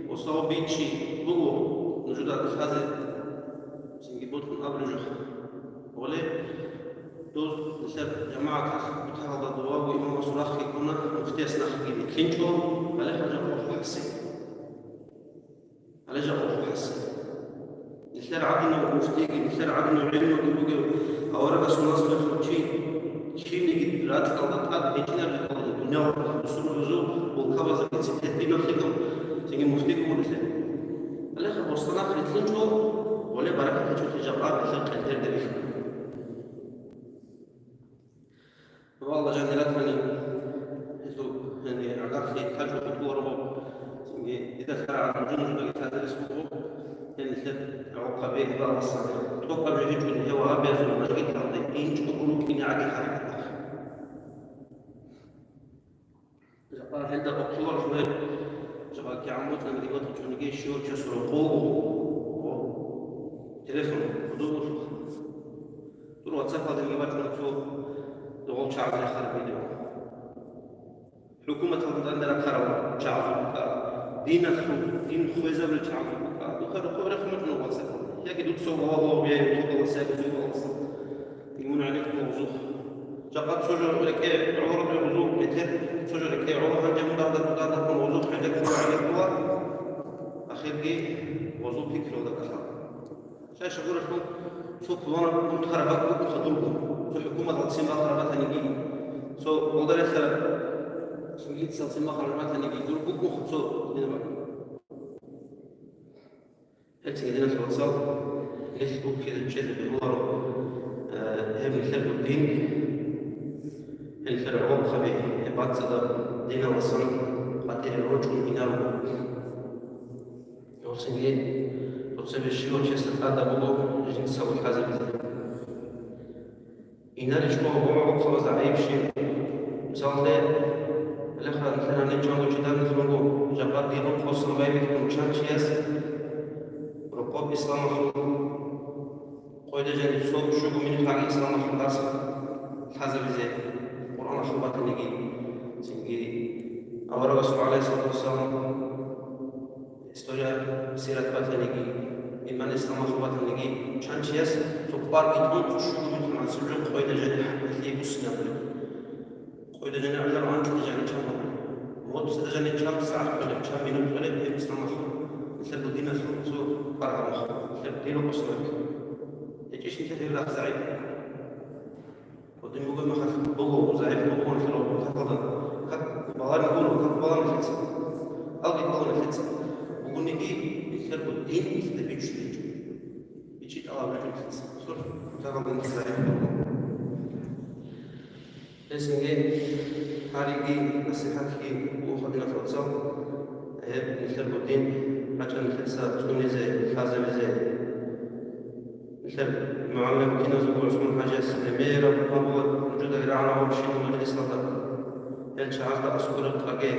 وصول بيتشي بقو نجدا تخازن سنجي بوتن أبرجو ولي دوز نسب جماعة بتاخذ الدواب وإمام رسول الله كنا مفتيس نخجي كينشو على حاجة روح حسين على جا روح حسين نسر عدنا مفتيجي نسر عدنا علمه يبغى أورا رسول الله صلى الله عليه وسلم شيء نيجي رات كذا هيجينا لكذا الدنيا رسول الله والكبر زكاة ستين نخليكم سنجي مفتيجي ونسر على خير وصلنا في الكينشو ولا بركة تجوا تجارات نسر كنتر دريش والله جاني لا تاني يعني علاقة تاجو بتوره إذا كان على الجنود اللي هذا اسمه يعني سد عقبة إذا أصلا توقع جهيج من هو أبيض ومجيء هذا إنش تقولوا كني عادي حركة جبار هذا بطور شوي جبار كعمود لما ديوت تجوني شو تشسر قوة تلفون بدور دور واتساب هذا اللي بتجون شو دول شعب آخر فيديو حكومة عندنا خراب شعب دين خويزة بالشعب وخذ خبرة خمسة نواسة يجي دوت سوا الله بيان توقع وسائل زوج أصلا يمون عليك موضوع جاءت سجل لك عورة بوضوع متر سجل لك عورة هنجم مدار موضوع عندك هو عليك هو أخير جي وضوع بكرة ولا كذا شاي شغل لكم سو كلنا متخربات بكم خدولكم سو حكومة تصير خربات هنيجي سو قدر خرب سويت تصير خربات هنيجي دول بكم خدسو هنا هاتي عندنا في الواتساب فيسبوك كذا تشات بهوارو هم الخير الدين الخير عوض خبيه بعد صدر دين الوصل قاتل الرجل من أرض وسنجين وتصيب الشيء وشيست هذا بقول جين تسوي حاجة بذا إنار شو هو خلاص عيب شيء مثال ده الأخر مثلا نجوا جدا نخرجوا جبار دينهم خاصة ما يمكن مشان شيء رقاب إسلام قيد جانب صوب شو من حاجة إسلام خلاص حاجة بزي قرآن خبات نجي سنجي أمر رسول عليه الصلاة والسلام استوجب سيرة بات نجي إيمان إسلام خبات نجي شان شيء تقبل بدون شو من عن سجل قيد جانب اللي بسنا قيد جانب على عن جانب شام موت سجل شام ساعة ولا شام من الفلك إسلام مثل الدين الخمسو فرع مخ مثل الدين قصرك يجيش كثير لا زعيم ودين بقول ما خف بقول زعيم بقول فلو تقضى خد بغار بقول خد بغار الفتس ألقي بغار الفتس بقول نجي مثل الدين مثل بيجي بيجي الله بيجي الفتس صور تقضى من زعيم لسنجي هاريجي نصيحتي وخدنا في الواتساب مثل الدين عشان الخلسة تكون زي حازة زي مثل معلم كنا زوج عثمان حاجة سلمية ربما وجود الرعاة وشيء من مجلس نظر هل شعرت أسكر الطاقين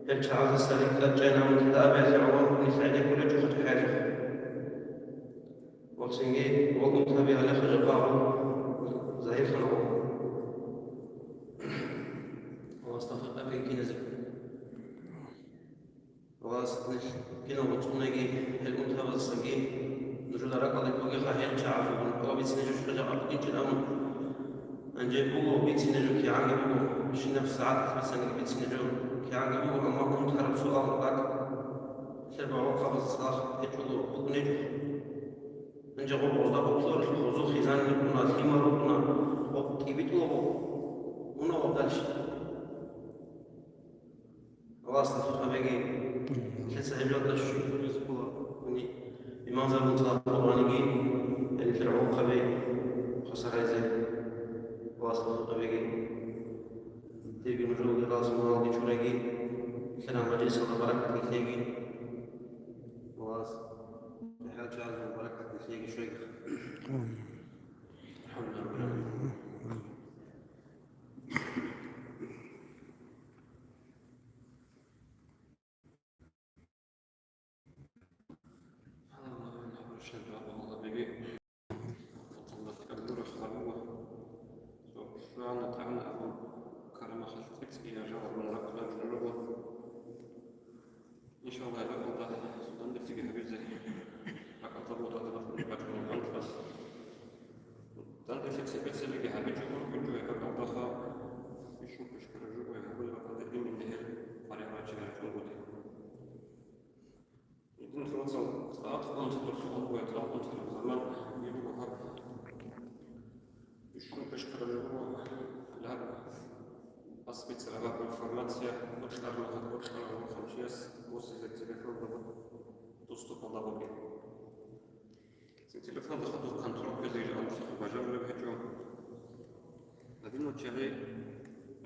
هل شعرت السليم جانا من كتابة في عوام نساعد كل جهة حاجة وقسنجي وقمت بها لخرج قاعة زهير خلقه واستفق أبي كنا زي واسطنش كنا وطنجي المنتخب الصقي نجود رقم البوجي خاهل شعب أو بيتسنجوا شجع أبدي جنام أنجي بوجو بيتسنجوا كي عنجي بوجو مش نفس ساعات بيتسنجوا بيتسنجوا كي عنجي بوجو أما هم تخرب سؤال بعد سبع وقفة الصلاة يجوا بوجنجوا أنجي غو بوزدا بوزور الخوزو خزان يكون الثمار وكنا وكيبتوا ونا وبدلش واستفق بيجي لسه هجوت الشيء يذكر يعني إمام زمان القرآني اللي في العقبة خسر زي واصل بيجي تيجي مجرد راس مال دي شوريجي كنا مجلس ولا بركة تيجي واصل حاجة عزم وبركة تسيق شيخ. الحمد لله. إن شاء الله يبقى الله سودان دفتي حبيزة لك أطلب وتأطلب نبات ومنطلس دان دفتي بس اللي حبيجة كنت يبقى الله يشوف بشكل رجوع ويقول لك هذا دين من نهر فريقنا شغال في الوضع يمكن فرنسا أطلق أنت ترسل ويطلق أنت الزمان يبقى هذا يشوف بشكل رجوع لهذا أصبت سبب الفورماتيا وأشتغل لها وأشتغل لها خمسياس وصل التليفون ضبط تصدق الله بك التليفون ضبط كنترول كذي جاء وجاب له بهجوم لكنه تشغي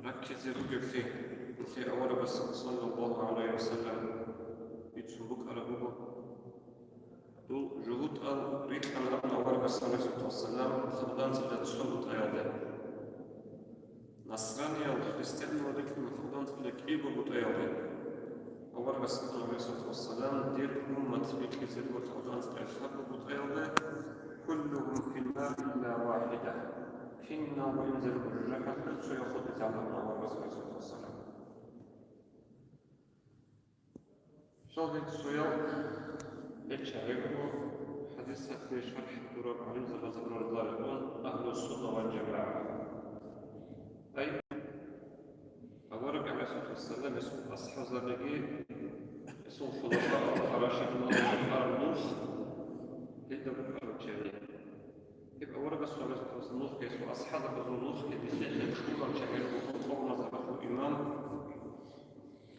ركز رجل فيه في أول بس صلى الله عليه وسلم يتسبك على بابا دو جهود أن ريت أن أبنى أول بس عليه الصلاة والسلام خلقان سجد سلط أيضا نصرانيا والخريستيان ولكن المفروض لك إيجو بطيابي أول بس عليه الصلاة والسلام دير أمة بكثير وتعطان الأشهر بطيابي كلهم في النار إلا واحدة فينا وينزل بالرجاء كل شيء يأخذ بتعلم أول بس عليه الصلاة والسلام شاهد السياق الشعير حديث في شرح الدرر عليه الصلاة والسلام أهل السنة والجماعة أي أورك عليه الصلاة والسلام اسم أصحاب زرقي اسم خلفاء الراشدين الأرنوس لدى بكر الجميع يبقى أورك اسم عليه الصلاة والسلام اسم أصحاب الرنوس لدى بكر الجميع وقوم نظرة الإمام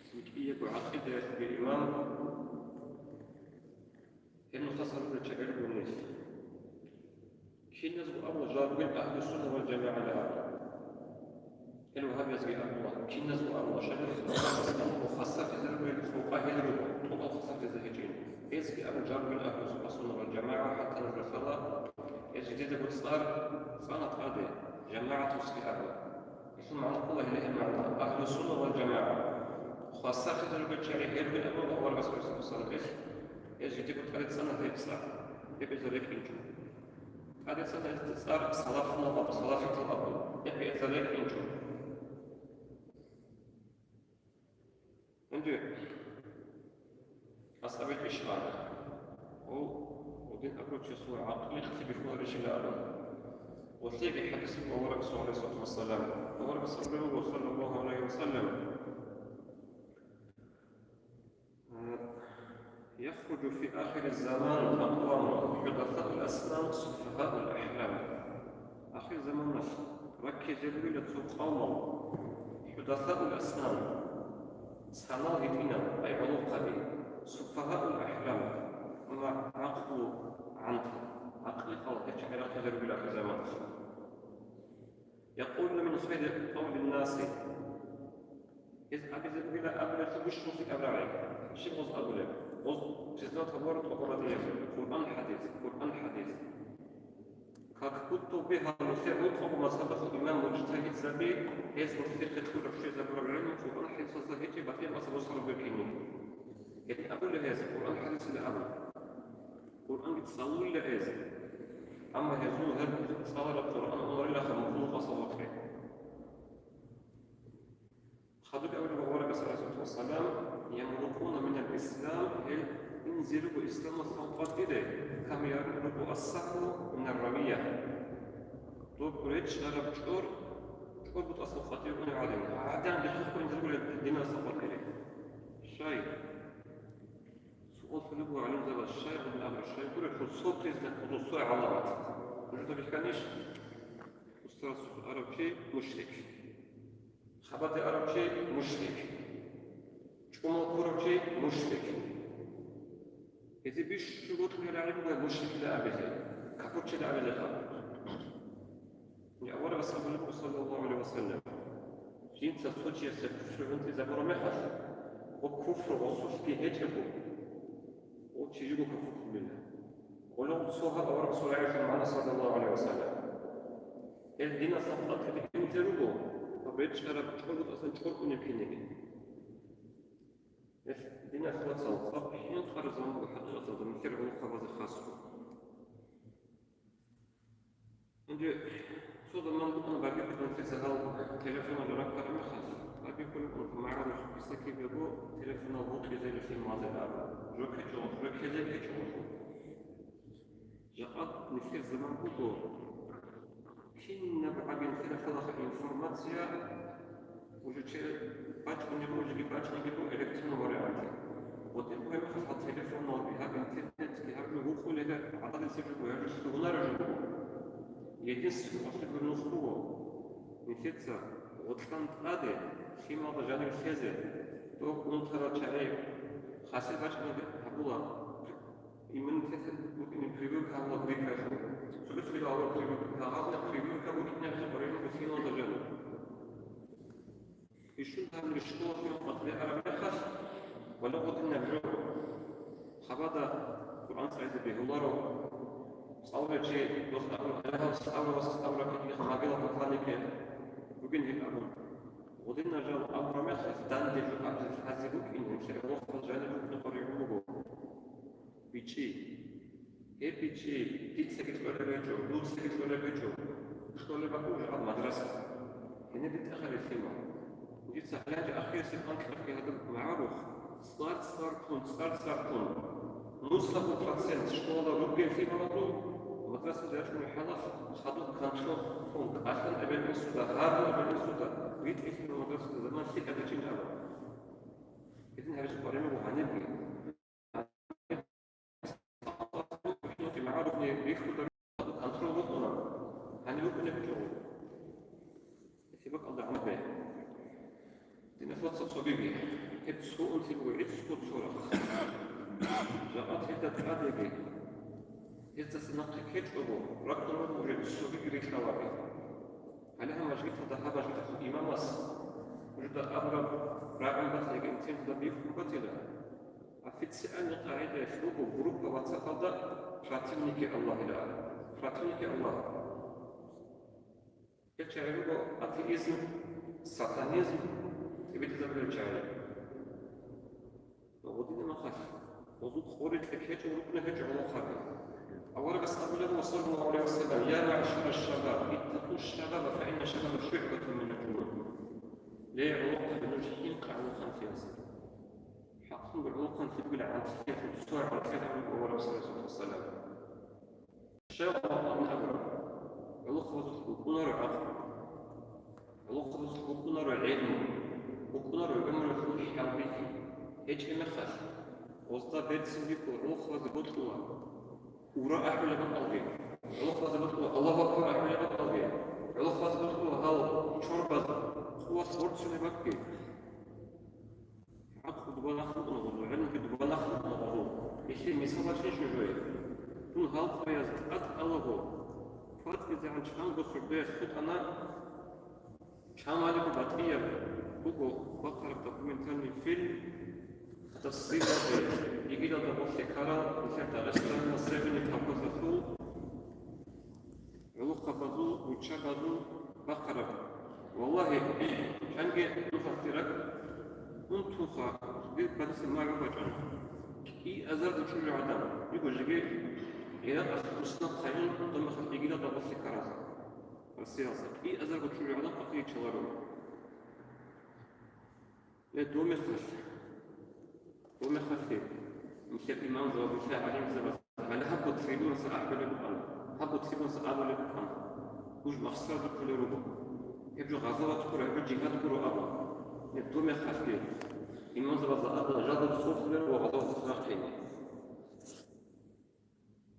سمكية وعقيدة الإمام إنه تصل بالجميع والناس كي نزل أول جار من أهل السنة والجماعة لها الوهاب يزغي الله كي نزو الله شرف مخصص للرجل فوقه الرجل مخصص للزهجين يزغي أبو جار من أهل السنة والجماعة حتى نزل الفضاء يجدد بالصار صانت هذه جماعة الصحابة ثم معنى الله إليه معنى أهل السنة والجماعة خاصة للرجل شريك يربي أبو أول رسول الله صلى الله عليه وسلم يجدد بالثالث سنة في إصلاح يبي ذلك إنجو هذه سنة صار صلاة الله صلاة الله يبي ذلك إنجو عندي أصحاب الإشراك ودين أبروك يسوع عقلي اختبر فيها رجال وثيق حديث أول رسول عليه الصلاة والسلام أول رسول صلى الله عليه وسلم يخرج في آخر الزمان أقوام حدثاء الأسنان سفهاء الأحلام آخر الزمان ركز الولد قوما حدثاء الأسنان صلاهدين أي عنقبي سفهاء الأحلام وما عقل عنك عقل خلق يشعر خير بلا زمان يقول من خير قول الناس إذ أبي بلا أبلة وش في أبلعك شيء وز أبلة وز جزات ورد وقرد قرآن حديث كنت بها مثير أو مذهبه الإمام مجتهد زبي يزن الثقة كل شيء زبر العلم قرآن حديث الزهيتي بقي أصل وصل بالكيمي يعني أقول لهذا قرآن حديث الأمر قرآن يتصول لهذا أما يزول هذا صار القرآن أمر إلى خمسون قصوات فيه خذوا أول بقول صلى الله عليه وسلم يمرقون من الإسلام ينزلوا الإسلام الصوت إليه كما يمرق الصقر من الرمية طول بريتش غرب شعور بتأصل خطير من العالم عادان بخصوص ينزلوا للدماء الصوت إليه الشاي سؤال فلبوا عليهم زبا الشاي من أمر الشاي كل يقول صوت يزنك ونصوع علامات نجد بيحكانيش أستاذ العرب شيء مشرك خبط العرب شيء مشرك شكوما الكرب شيء مشرك إذا بيش شروط من العلم مشرك لا أبدا كفرت لا أبدا خبط يعني أولا بس أقول صلى الله عليه وسلم جنس الصوت يستكفر أنت زبر مخص وكفر وصوص في هجره وتشيجه كفر منه ولو صوها أو رسول الله صلى الله عليه وسلم الدين صفات الدين تروه فبيتش أنا بتقول أصلا تقول إني بيني الدين أخوات صوت حين خرج عن حقيقة من كل خبز خاصه عندي صوت من أنا بعد كده في سهل تلفون ولا ركب مخاص بعد كل ما عرف بيسكي بيجو تلفون وهو زي الفيلم هذا ركز زي كده جاءت نفس زمان بوكو كنا بعدين تلفون إنفورماتيا وجدت باج ونجي باج نجيبو إلكترون ورقاتي وتبغى يخص التلفون وبها إنترنت كها نقول له عدد السجل ويرجع شغلنا رجع يدس وصل بالنخبة نفسه وطلعت هذا في موضوع جانب الفيزياء تو كنت ترى شيء خاصة باج نقول يمكن ممكن البريفيو كان هو بريفيو سبت في الأول بريفيو كان هذا بريفيو كان ممكن نعمل بريفيو بس في موضوع جانب يشوفها من الشغل في مقطع أربعة ولا قد نبرو خبدا القرآن سعيد به الله أول شيء دوست أول كذي خماجة وفلاني كذا ممكن هيك أبو ودينا جو أمر ما خفتان دي جو عبد الحاسبوك إنه شيء وقت جانب نقرأ يومه بيشي إيه بيشي تيت سكت ولا بيجو دول سكت ولا بيجو شغل بقول على المدرسة هنا بتأخر الفيلم جيت سهلات أخير سبحان في هذا معروف صار كون نصف البرسنت شغل ربي في موضوع مدرسة جات من حلف خدوا كنترول فونك عشان أبين السوداء هذا أبين السوداء ريت في المدرسة زمان في كذا شيء هذا إذن هذا الشيء وهنبي في معروف يخدوا كنترول وطنا هنبي نبجو يسيبك الله عنه به لنفوت صبيبي اتسوء تبوي اتسوء صورة جاءت هدا تقادي هدا سنقل كيت أبو رقم أبو الصبيبي ريش نوابي عليها مجيت هذا هذا جيت إمام وس وجد أبرا راعي بطلق إنتين دبيف مبتلا أفيد سألني قاعدة يشوف جروب واتساب فاتنيك الله لا فاتنيك الله يتشعروا أثيزم ساتانيزم يبي تزبل الجاهل ودينا ما خاف وضوء خورج فكيت وركنا هج على خاف أولا بس قبل الله صلى الله عليه وسلم يا معشر الشباب اتقوا الشباب فإن الشباب شعبة من الجنود ليه عروق بنجح ينقع عروقا في أسر حقهم بعروقا في البلع في الدستور على كذا من أول صلى الله عليه وسلم الشيخ الله من أبرا عروق وضوء ونرعى عروق وضوء ونرعى العلم وكنار الأمر في حواليه هيك مخاف وسط بيت سنديكو روح وزبطوا وراء أحمل بطلبي روح وزبطوا الله أكبر أحمل بطلبي روح وزبطوا هاو شرب هو صورت شنو بكي عقد دبلا خلق نغضو علم في دبلا خلق نغضو يشي مسوا شيء شوي تون هاو فياز الله فات إذا عن شان بصر بيش خد أنا شان مالك بطرية بوكو بقرة دوكيومنتري فيلم تصوير يجي له دبوس كارا وشفت رسالة نصيبين يتحفظ الثول عروق بزو وتشبزو بقرة والله كان جي نفسرك انتوخا بس ما يبغى إيه أزر بشجع عدم يقول جي إذا أصلا خيال ضم خل يجي له دبوس كارا السياسة إيه أزر بشجع عدم أقيد شغله لا دوم خفيف مش الإمام زوج الشاعر عليه زبط على هبوا تفيدون صاحب البقرة هبوا تفيدون صاحب البقرة وش مخسر كل ربع يبجو غزوات كل يبجو جهاد كل أبا دوم خفيف إمام زوج أبا جاد الصوت له وغزوات صاحين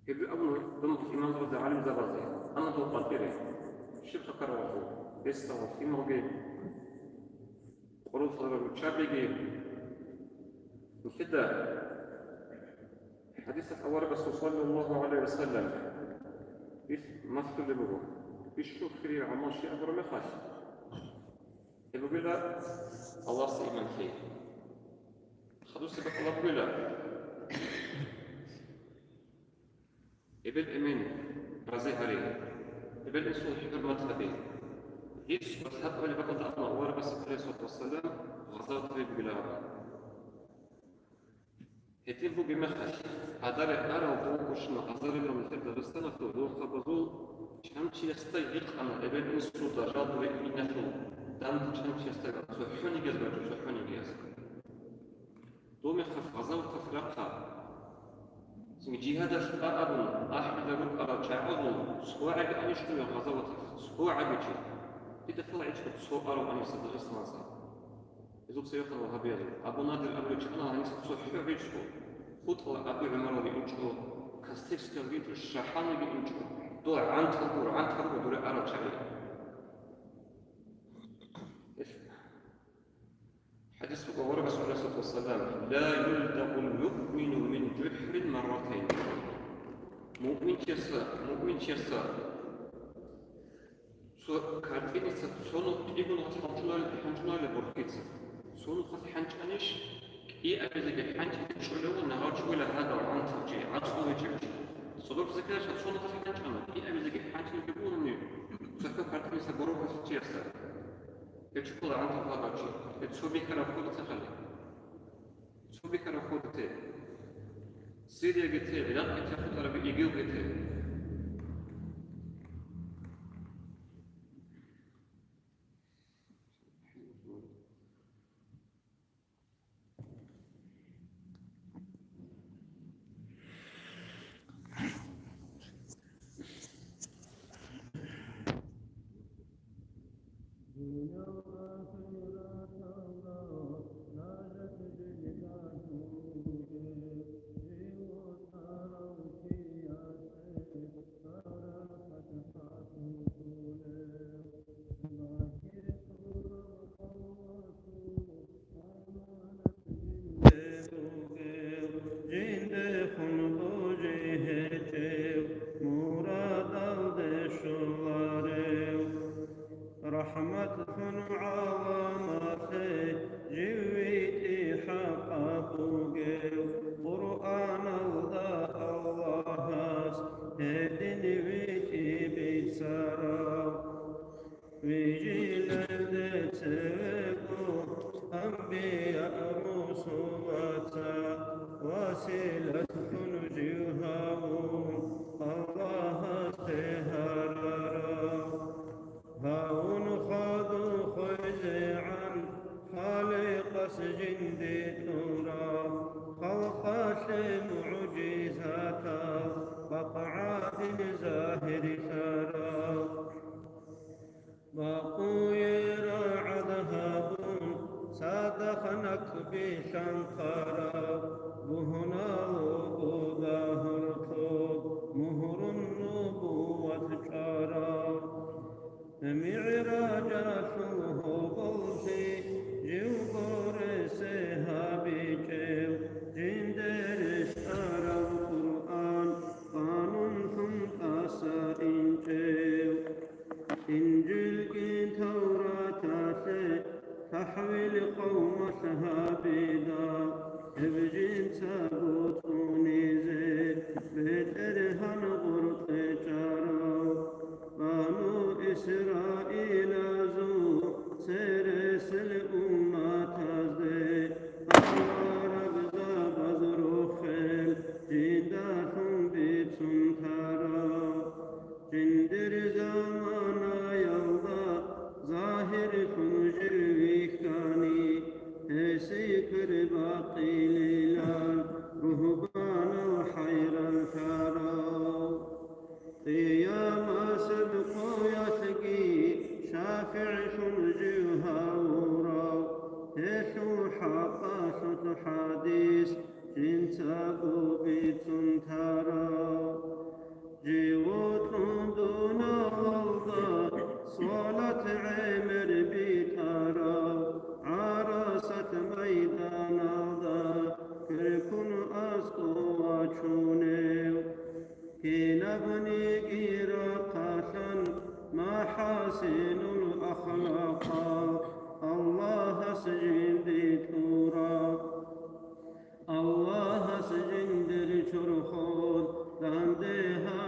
يبجو أبو ضم إمام زوج عالم زبط أنا دو قدره شبه كروه بيستوى في موجود قروف صار بتشابيجي وكده حديث الأول بس صلى الله عليه وسلم إيش ما تكلمه إيش شو خير عمل شيء أبرم خاش يقول له الله سيمن خير خدوا سبق الله بلا إبل أمين رزي هري إبل إنسو حرمت هبي هيش بس هبقى اللي بقضى أطلع ورا بس عليه الصلاة والسلام غزوت في بلاد هتلفوا بمخش هذا أرى وبوكش ما هذا لما مثل درسنا في دور خبزو شمشي يستيقظ أنا إبل إنسو درجات وإنسو دام شمشي يستيقظ سحوني جذب سحوني جذب دوم خف غزوت فرقة جهاد أب أحمد رب أرجعهم سواعد أن يشتري غزوة سواعد بيجي إذا فلا يشتري سواعد أن يصدق السماسة إذا سيخل وهابيل أبو نادر أبو جعنا أن يصدق سواعد بيجي خط أبو عمر بيجي كستيكس كبير الشحان بيجي دو عن تطور دور أرجعي حديث ورد رسول الله صلى الله عليه وسلم لا يلدغ المؤمن من جحر مرتين مؤمن يسار سو كارتيني سونو ابن حنجنال بركيت سونو خف حنجانش اي ابيزك حنج شلو نهار شويه هذا عن تجي عطو يجي صدور زكاش سونو خف حنجان اي ابيزك حنج يجيبونني فكر كارتيني سبروك في يسار يشكل عن تفاضل تسوبي كرافود تخلي تسوبي كرافود تي سيريا جتي غير كتاخد على بيجيو جتي الله سجن دل شرخوت لانده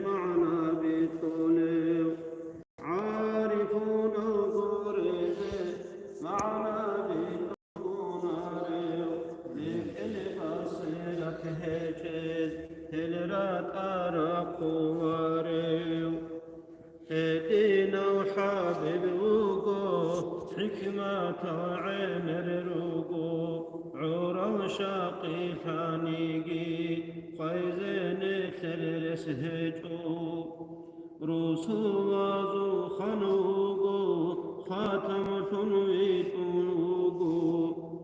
معنا بطولو عارفون الغرز معنا بطولو لكل بصيرة هجز تلرات أرقواريو هدينا وحابب وقو حكمة عمر رقو عورا شاقي حانيقي قيزين تلرس هجو رسول خنوقو خاتم ثنويت نوقو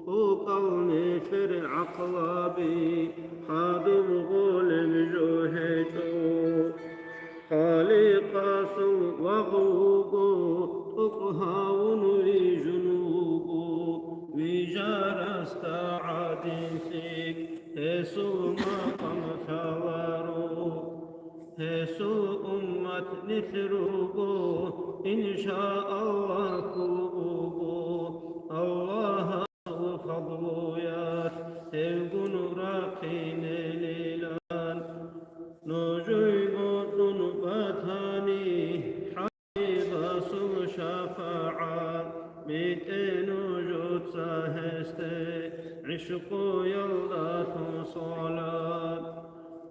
وقلني في عقلابي خادم غولم جوهجو خالق وغوغو تقهاون وجنوبو وجار استعاد فيك هسو مقام ثوارو هسو أمة نثروبو إن شاء الله كوبو الله فضلو يات تلقن راقين ليلان نجوي بطن باتاني حبيب سو شفاعة ميتين وجود ساهستي عشق يلا صلاة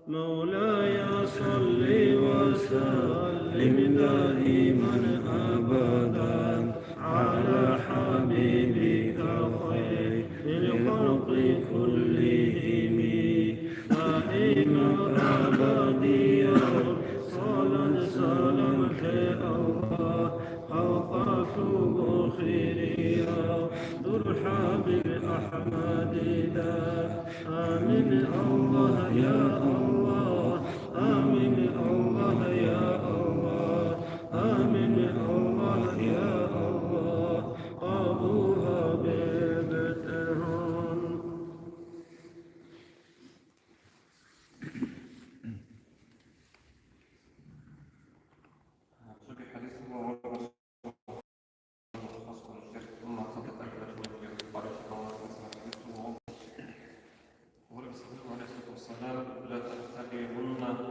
مولاي صل وسلم دائما أبدا على حبيبك خير الخلق كلهم دائما أبديا صلاة سلامك الله خلقته خيريا ترحب بأحمد آمين الله يا الله آمين الله يا الله آمين الله يا الله أبوها ببتهن في حديث الله والرسول خاصة الشيخ ثم صدق الرجل قال الله ولم صلى عليه الصلاة والسلام لا تتبعن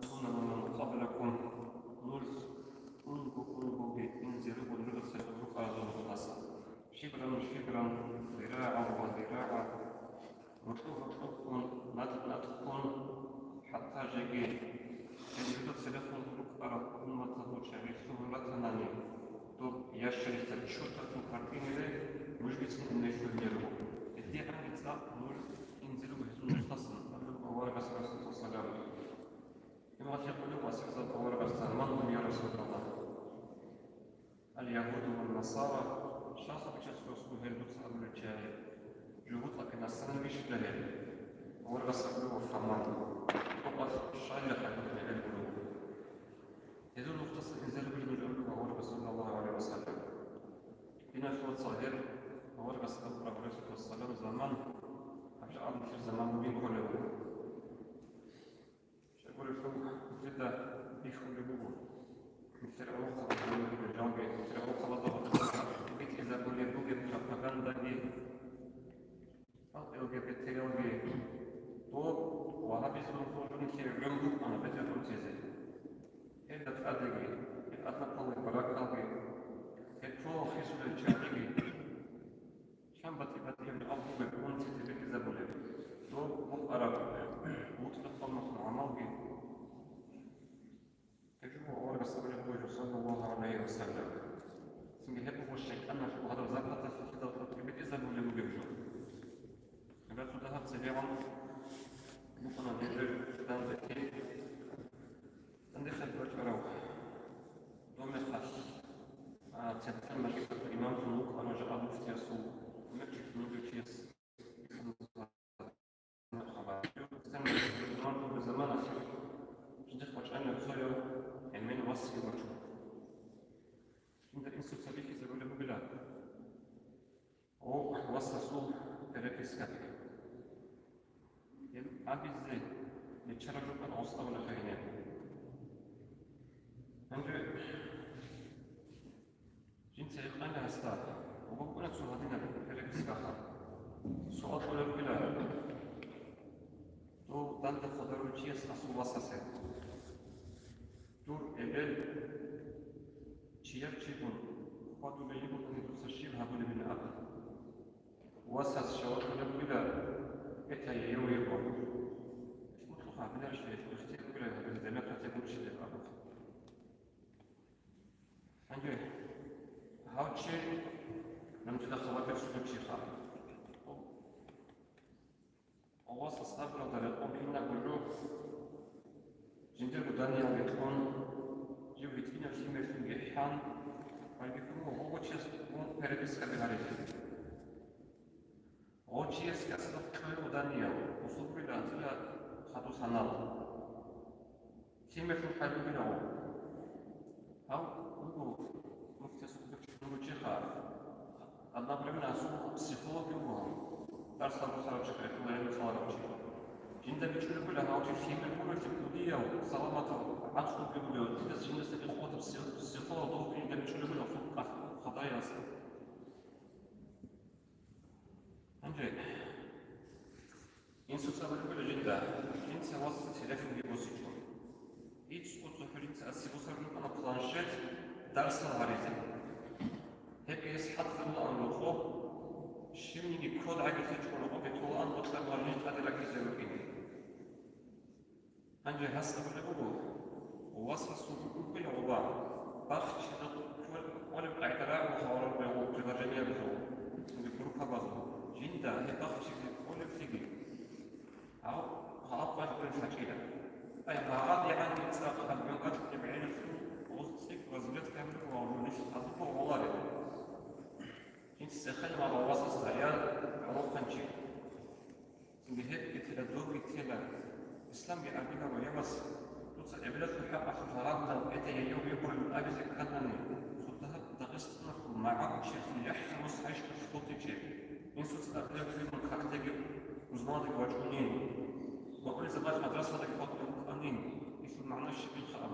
سنن من قبلكم انظروا انزلوا بالجلس الرقى والقصى شبرا شبرا ذراعا وذراعا نتقن حتى جاء الجلس لكم رقى أمته شريفه رتناني تو يشرف الشرطة كارتيني مش بيسمى نشوف الجرو الدي عندي نور انزلوا بهزون مختصم قبل ورقة صلى الله عليه وسلم كما يقول وسيرة ورقة من يا رسول الله اليهود والنصارى شخص بجسد رسول الله صلى الله عليه وسلم جهود لكن السنة مش لهم ورقة صلى الله عليه وسلم فقط شايلة حدود القلوب يزول مختصر انزلوا بالجنوب ورقة صلى الله عليه وسلم هنا شوط صغير ورقة صلى الله عليه وسلم زمان أرجع في زمان مبين كله شكور الفوق جدا يشكر لبوه مثل أوقع بالجامعة مثل أوقع بالضبط بيت إذا كل يبوه بروباغندا دي LGBT تو وهابيزم فوجون كي يعملوا أنا بتعرف تيزي إذا تأدي أدنى قوي براكاوي الفو خيسو للجامعي كم بتبتي من أبو بكون تتبع زبولة تو مقرب مطلق مصنوعي كجوا أول رسول الله صلى الله عليه وسلم سمعه الشيء أن هذا زكاة في كذا تتبع زبولة مبيجو نبات ذهب سريعا ممكن أن يدرك دان ذكي ندخل بجرو دوم الخاص تنتم مجلس الإمام فنوك أنا جاء مفتي يسوع مجلس نوبيتيس بزمان جدك وجعلنا بخير من وصف وجهه عند الإنسان سبيك إذا قلنا بلا أو وصفه تركز كتير عبي الزين يتشرجوا كان أوسط ولا خيرين عند جنس يقلنا هستار وبقولك سوهدنا تركز كتير سؤال ولا بلا تو دانت خضر وجيس أصل وصفه شياب تشيبون قادوا بيجيبون أن تسشيب هابون من أبد واساس شوات من بلا إتا يو يبون مطلقا بلا شيء تفتير بلا بالدماغ تكون شيء أبد أنجي هاوتشي نمجد خواتر شكل شيخا واساس أبرا طريقون بإنا قلوب جندر بدانيا بيتون جو بيتين في مثل جيحان ويكونوا هو تشيس بون بيربس كبيرة هو تشيس كسر كل بدانيا وصوب بلانتلا خدو سنال في مثل حلو بلاو أو نقول مكتسب بكتشنو جيخا أنا برمنا سوق بسيطولوجي وهم درس المسارة بشكل كما يمثال بشكل جندا بيشوفوا كل هاوتي في من الكلية وسلامة عشرة بيقولوا تدرس جندا بيخوض بالسيطرة ضوء جندا بيشوفوا كل فوق خطايا أصلا. أنجي إنسو سبب كل جندا إنسى وصل تلفون بيوسيجون إيش قلت لحولين تأسي بصر من أنا بلانشيت درس العريضة هيك يسحط في الله أن الخوف شمني كود عقل تجون وبيتولى أن أطلق مرجين قادر أكيد زوجين أنجي هسه بالأبوه ووصل سوق بالعباء بخش ولا باعتراف وحوار بالعباء بالجميع بالعباء بيكون كبازو جندا هي بخش ولا بتيجي أو هأطلع بالفكيرة أي هذا يعني إنسان قد يقدر جمعين وصلت وزبط كامل وعملش أطلع والله إنت سخن مع بواسط السيارة عروق خنجي بهيك كتير دوب كتير إسلام بأبينا ويمس توصل إبلة الحق في فرامنا وإتا يوم يقول أبي ذكرني خدها تغسطنا معه شيخ يحيى مصحيش تخطي شيء إنسو تأكل في من خاكتك وزمانك وجهنين وقل زباج مدرسة لك فوق المقانين يفهم معنى الشيء بالخام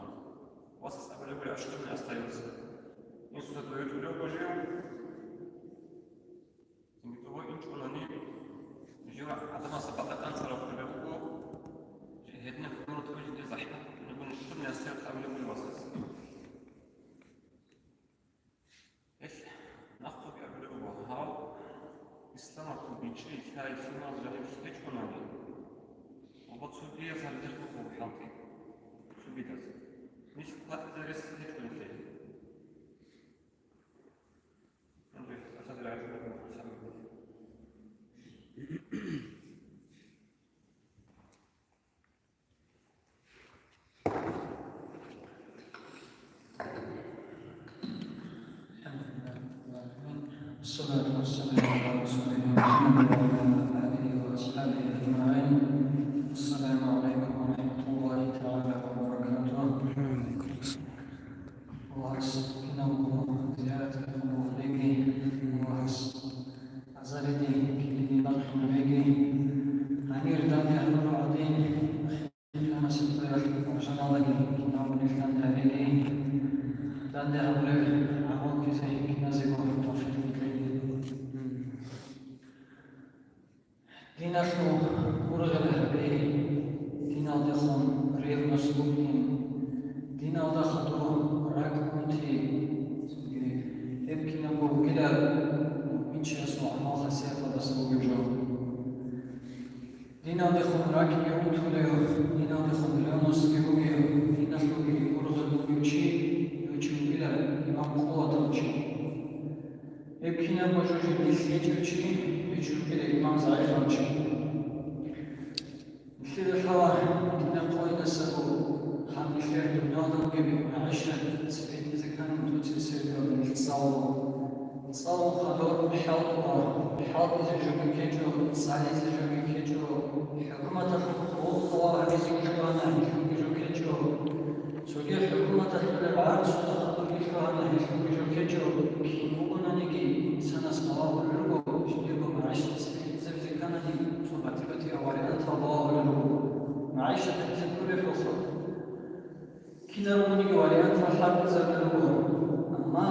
واسس أبو الأول أشتغل أستيوز إنسو تدويت ولو بجيو تنجدوا إنشونني جوا عندما سبقت أنصر في الوقوع جهدنا في مرة وجد زحمة نقول نشتغل نستيوز أبو الأول الواسس إيش نقطة بأبو الأول هاو إسلامكم بيجي كاي فيما جانب إنشونني وبتصدقية صارت تخطو بحالتي شو بيدرس مش قد تدرس إنشونني والصلاة والسلام على رسول الله محمد وعلى آله وأصحابه أجمعين. السلام عليكم ورحمة الله تعالى وبركاته. وهس كنوكم زيارة كنوكي وهس أزالدي كلي نرخم بيجي أمير داني أهل العظيم خلنا سبتير وشنا لقي كنوك نفتن هذه داني أهل عمود كسي كنازي وتوفيق ديناخو ورغل به دينا دخون ريف مسلوكين دينا دخلو راكونتي يبكي نبو كده من شيء اسمه ما خسيت بس وجو دينا دخون راكي يوتو له دينا دخون لونس يوغي دينا خوغي ورغل يوچي كده امام قوة تشي يبكي نبو جوجي بيسيتوچي يوچي كده امام ضعيف تشي كده فوا دينا قوي نسبو خامي خير دنيا جبي عشرة سبيل إذا كانوا متوسسين تصاو خدور حاط إذا جو كيجو صالح إذا جو كيجو حكومة الحقوق وهذه الإخوانة جو كيجو سوريا حكومة العرب خدور الإخوانة جو كيجو كيمونا نيجي سنة سنوات الربو شديكو معيشة سبيل إذا كانت صوباتي أوليات الله معيشة تذكر الأخرى كنا روني وليات الحق زمنه أما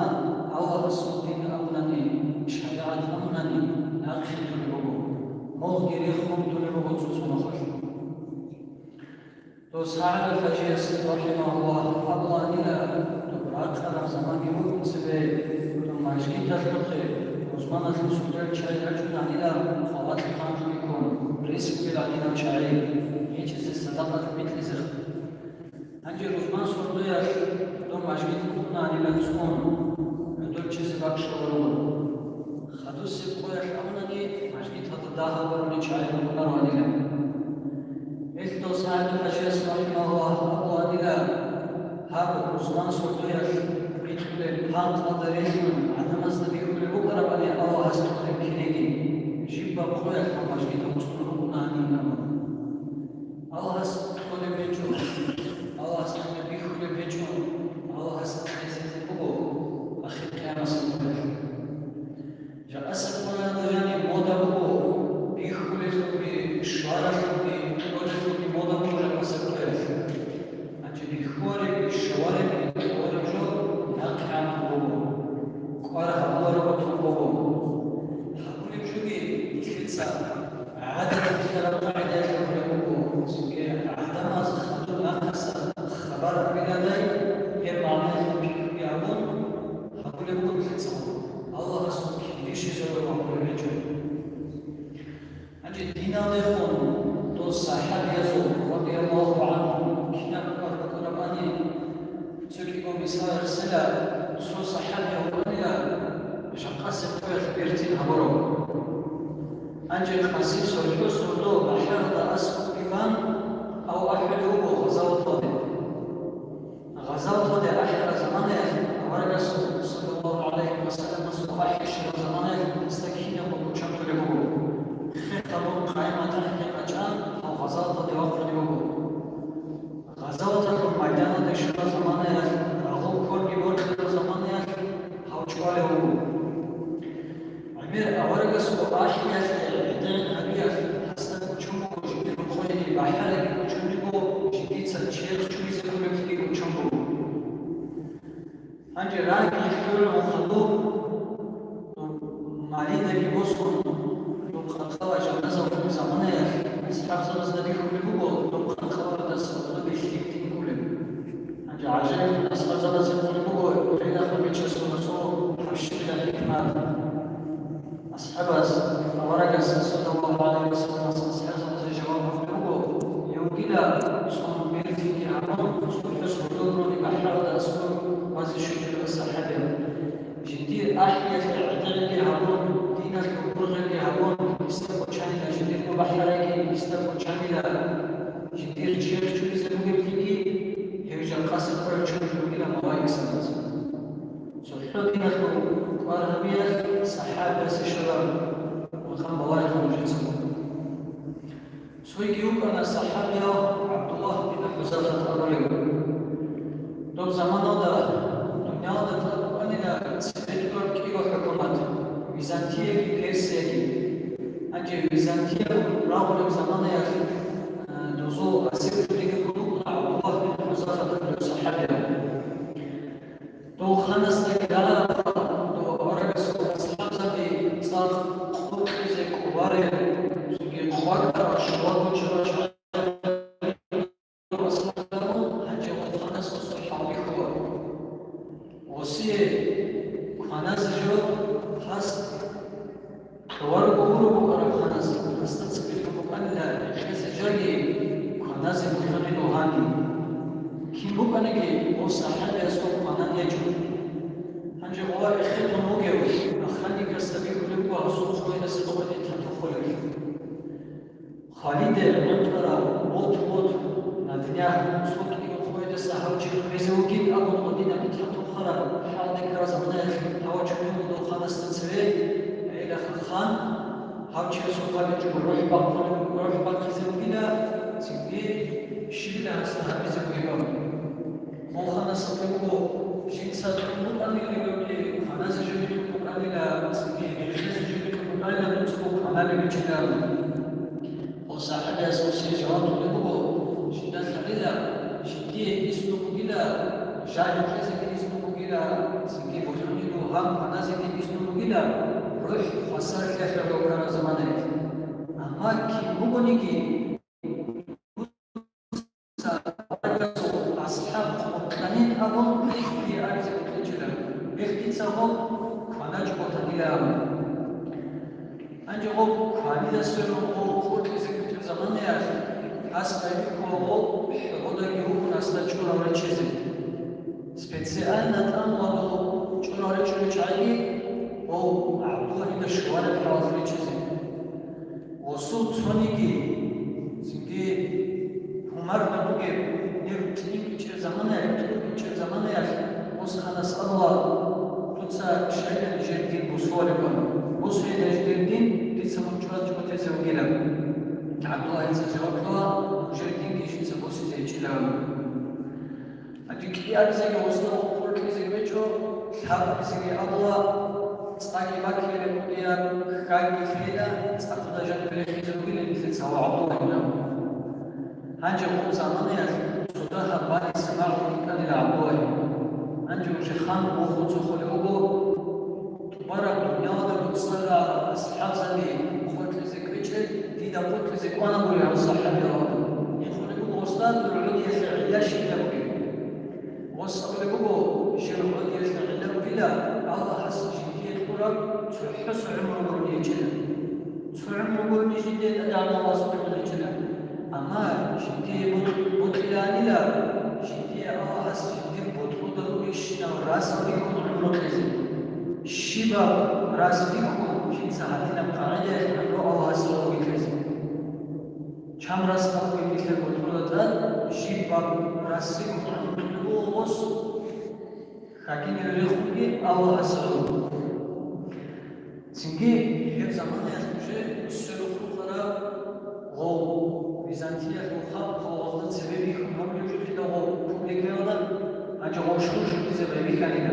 الله الصدين أمنني شريعة أمنني أخذ الربو مغير يخمد الربو تسمخ لو سعد الفجيس رحمه الله الله إلى دبرات خلق زمان يوم روزمان از سوتر چای رجل عنیلا خوابت خانش میکن رئیس بیل عنیلا چای یه چیز صداقت میتلی زخ هنجی روزمان سوردوی از دو مجمید کن عنیلا تون دو چیز بخش برو خدوس کوی خامنانی مجمید هات داه برونی چای نمونر عنیلا ایت دو ساعت خشی اسماعیل الله ابو عنیلا هاب روزمان سوردوی از بیتوله پانت نداریشون عدم از نبی کلی بکره بانی الله هست کنیم کنیگی جیب با خوی خامجمید هاتون رونانی نمون الله هست کنیم بیچون الله هست نبی کلی بیچون الله هست نبی بگو آخر قیام سنگونه جا اصل کنه دارانی مودا بگو بی کلی بی شوارف بی نوجه بی مودا بگو جا اصل کنه انجا بی خواره بی شواره بی خواره جو نقیام بگو قاره هواره بطن بگو حقولی جوگی تلسا عادة الكلام قاعدة يقولون سكي عندما خدوا نقص خبر بلادي يبعث يعلم حقول يقول تلسا الله سبحانه ليش يزور وقول يجوا أجل دينا لخون دو صاحب يزور رضي الله عنه كنا بكرة رباني سكي قوم بسائر سلا سو صاحب يقولنا شقاس الفوق بيرتين هبرو أنجل خمسين سوريو سردو بحر دا أسقط كمان أو أحلو غزاوة هذا غزاوة هذا أحر زمانه أمر صلى الله عليه وسلم صباح الشر زمانه استكينه وكشم تلبو خطبوا قائمة تحت الأجان أو غزاوة هذا وقت تلبو غزاوة هذا ميدان دا شر زمانه أغو كل بيور زمانه أو شواله عمير أورق صباح أنجي رايك يخير وخلوه معليدة يبوسكم دوم خلقوا جنازة وفي زمانه أصحاب سرز نبي كله دوم خلقوا دس نبي شيء كله أنجي عجائب أصحاب سرز كله بعيد أخر بيتشسوا نسوا حشد الحكمة أصحاب أورق صلى الله عليه وسلم أصحاب سرز جواب كله يوكيلا يسون بيرتي كرامون يسون حسن دورو لبحر أسمه وزي شجر الصحابة جدير أحياء العدل هابون دينك وبرغ هابون يستبقى شاملة جدير مبحرك يستبقى شاملة جدير شيخ شوي زبوغي بلغي يوجد قاسم قرر شوي إلى موايك سنة سلحو دينك وارهبية صحابة سشرار وخم موايك موجود سنة سوي جيوب أن الصحابة عبد الله بن حذافة الرجل دوم زمان هذا دنیا داد آنها سپیدکار کی و حکومت ویزانتیه کی پیرسیه کی اگه ویزانتیه راول زمان یا دوزو اسیر دیگه کنون عبدالله بن حذافة الصحابه دو خانس دکتر دو آرگ اصحاب زدی صار خود چیزی کوباره سوی کوبار در شوال و چرا خاناز جو هست دوار گورو بکره خاناز هست سپید بکنه خیز جایی خاناز بکنه دوهانی کی بکنه که او صحنه از تو خانه یجو هنجه قوار خیلی موگه و خانی کستبی کلی بو حسوب خوی نسید خودی تطو خلقی خالید منطقه بود ندنیا سوکی خوی دسته هاوچی خیزه وگید اون قدینه تطو خلق حالك رزقنا هوا جميع دوخان استنسوي إلى خان هاوچي سوقا بيجو روح باقي زوجنا سيدي شيلا استحب زوجنا مو خانا سبقو جنسا تقول أني لقولي خانا زوجي مقالي لا سيدي زوجي مقالي لا نسبو خانا لبيجنا وصاحب أسوسي جواب لقو شدة خليلا شدي اسمه كلا جاي خزي اسمه كلا سيدي بوجودي هم خانا سيدي اسمه كلا روح خسر كيف لو كان زمانه أما كي بقولي كي أصحاب مقتنين أبون في أرض الجبل بيختي سبب خانج مقتنين Anca o kvalitasyonu, o kurtizm zamanı yer. Aspekt o da yuhun aslında çuğra çizim. Specjalna tam o çuğra çizim o Abdullah'ın da şuvarı hazır çizim. O su soniki çünkü Umar da bu gibi tnik zamanı yer. O sahanas Allah Kutsa şeyden jerdin bu suarı var. Bu şeyden jerdin ditsam çuğra çuğra teze o gelen. Abdullah'ın cevapla jerdin kişisi bu size içilen. Çünkü bize olsa o kurtizm ve çok bize Allah Staki bakire kudiya kaki khida atıda jambele khizrugile bize sawa Abdullah'ına. Hangi o zamanı ya sudaha bali sema'u kadil Abdullah'ı. Hangi o şeyhan o khutsu khulubu tubara dünyada kutsala ashab zali khutlu zikriçe dida khutlu zikwana buluyor sahabi Allah. Khulubu ustad uludiye fi'liya şi'la وصلوا شرعوا يستعلم بلا الله حسن شديد قرب تحس عمره يجلا عمره يجدد أدعى الله سبحانه وتعالى أما شديد بطلان لا شديد الله حسن شديد بطل درويشنا وراس بيكون عمره كذب شباب راس بيكون شد ساعتنا قاعدة عمره الله سبحانه وتعالى كم راس بيكون مثل بطل شباب راس بيكون Olmaz. Hakim öyle Allah asıl. Çünkü hep zamanla yazmışı sürü hukuklara o Bizantiya hukuk kavazlı sebebi hukuk mevcut da o publiklerden ancak o şu sebebi kalina.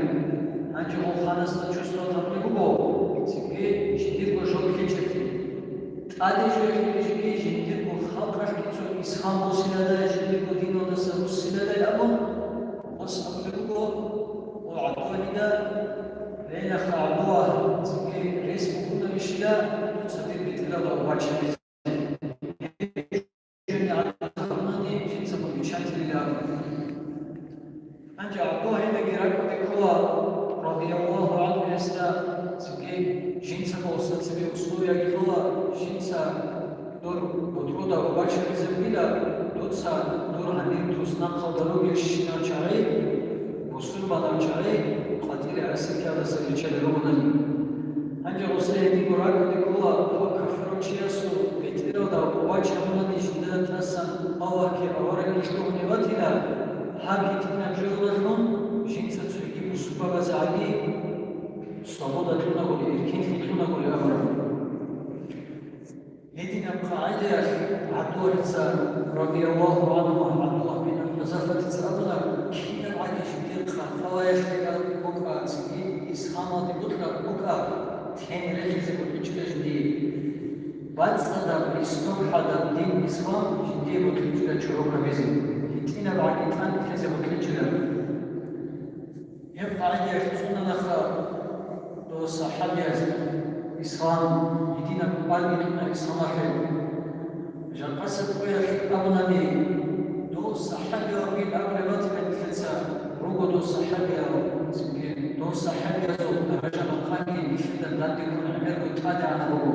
Ancak o hanasında çözülen tabi bu. Çünkü şimdi bu çok geçti. Sadece şimdi bu halk arkadaşlar İslam olsaydı şimdi bu din odası olsaydı ama وصلوا وعطونا لين خالوه تجي رئيس كنا مشيلا تصدق بتلا وباش جميع الأماني جنس بمشان تلا أنجا عطوه هنا جرك ذكوا رضي الله عنه يسلا تجي جنس بوسط تبي أسلوب يجوا جنس دور بترودا وباش بزميلا دوتسا دور هنيم توسنا خدارو بيشنا چاري بوسر بادام چاري قاتل عسل كذا سريچه رومني هنجا وسيدي براك ديكولا هو كفرو چياسو بيتيرو دا وباچ همنا جندا تاسن الله كي اورا كيشتوني واتيلا حاجي تنا جولنون جينسا تسوي بوسبا بازالي صوبودا تنا قولي كيف تنا قولي امر هدينا قاعدة عبدالله رضي الله عنه عبد الله بن حذافة تسألنا كيف عايش بيرقى فوايش لقى بكرة تسكي إسحاما دي بكرة تين رجل بكرة جديد بعد صدا بيستوك حدا دين إسلام جديد بكرة شروع بيزن هدينا بعدين كذا بكرة يبقى عندي يفتونا نخا دو صحابي إسلام يدينا بالبيتنا إسلام خير جان قصد ويا أبناني دو صحابي وقيل أغلبات من الفتسة روغو دو صحابي دو صحابي زو نرجع مقاني مثل دادي كون عمر وتادي عن روغو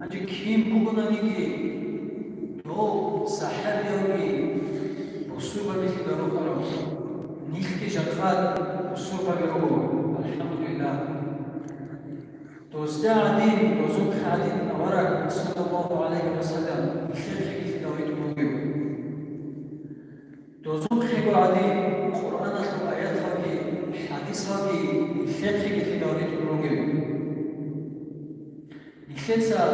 أنجي كيم بوغنا نيجي دو صحابي وقيل بصوبة مثل روغو نيكي جنفاد بصوبة بروغو الحمد لله توزدادين وزوج حدين ورق صلى الله عليه وسلم خير في دوري الموجود توزوج خير عدين قرآن آيات هذه حديث هذه خير في دوري الموجود نخيسا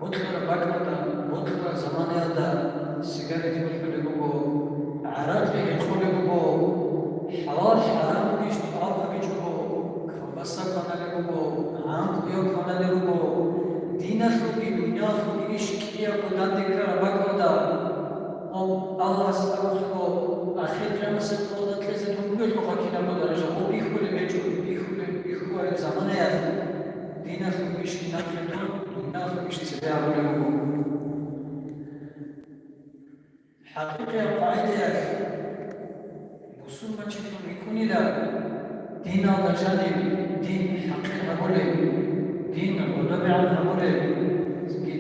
بطل بكرة بطل زمان هذا سيجارة بطل عراق يدخل حلال حرام يشتغل بيجو بس كنا لكو عام كيو كنا لكو دينا خلقي دنيا خلقي شكيا كنا ذكر بكرة الله سبحانه وتعالى آخر جامع سبحانه تلزم تقول خاكينا بدرجة هو بيخول بيجو بيخول زمان يا دينا خلقي شكيا كنا دنيا خلقي شتبع لكو حقيقة قاعدة بسم ما تشوفون يكون لا دين هذا جانب دين حقيقة بقوله دين ودمع الأمر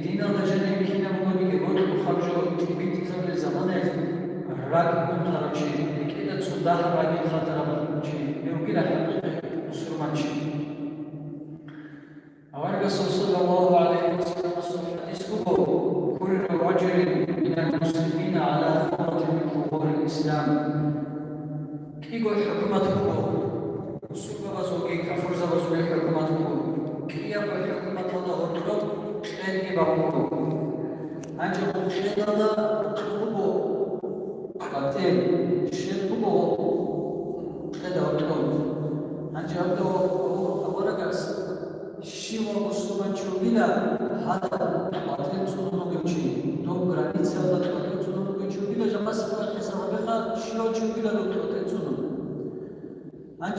دين الله جل كينا مغني كبر خرجوا تبيت زمن زمانه راك مترجي كده تصدق راك خاطر مترجي يمكن حقيقة مسلمان شيء أولا صلى الله عليه وسلم حديثه كل رجل من المسلمين على ثغرة من ثغور الإسلام كي يقول حكومته سوق بزوجي كفر زوجي حكومته كي يقول حكومته ده أطلب شيء بعمره أنت شيء هذا أطلبه بعدين شيء هو هذا أطلب أنت أبدو أولا قاس شيء مسلمان شويلا هذا بعدين تنو بيجي دو граница هذا بعدين تنو بيجي شويلا جماعة سبعة حساب بخا شيء شويلا لو تنو أنت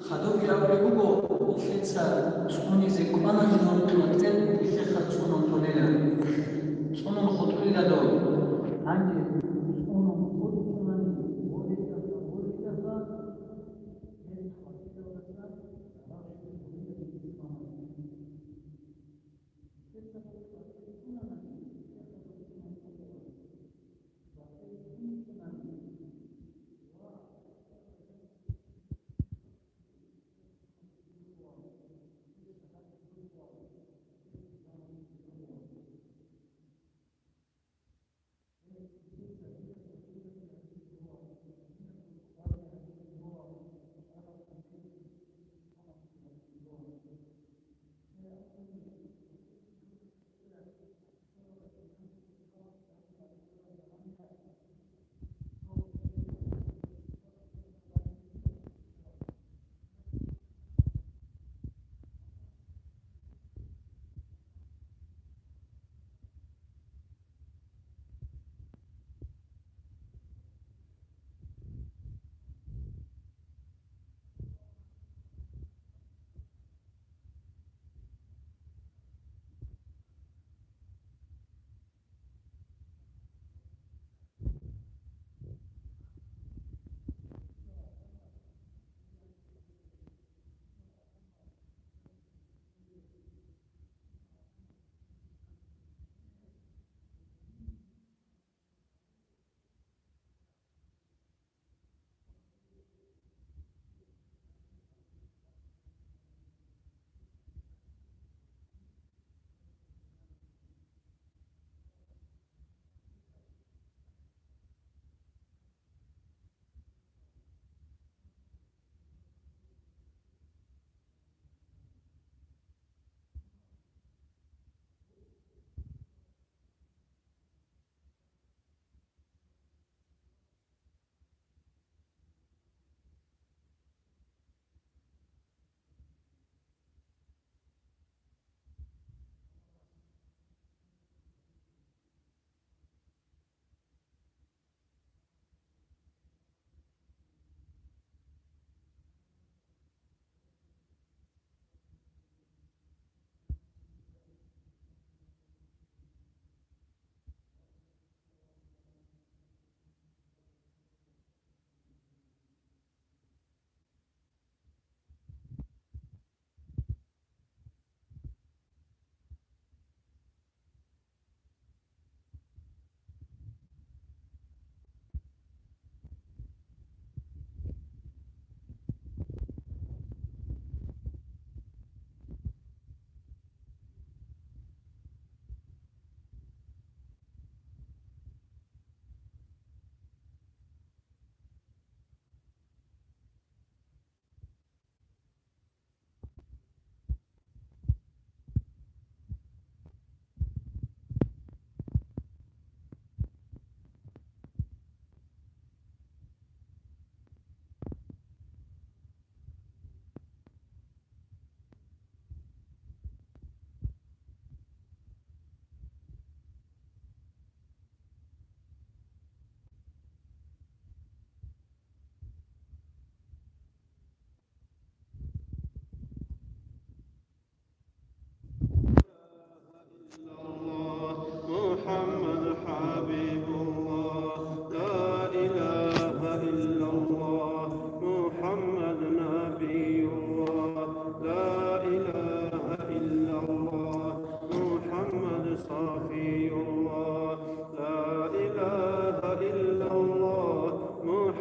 خدوا في أولئك إخلاص توني زكوانا جنون تنتين إخلاص تونن تونيلا تونن خطويلا دو أنت تونن خطويلا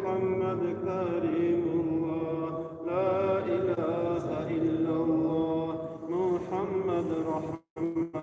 محمد كريم الله لا إله إلا الله محمد رحمة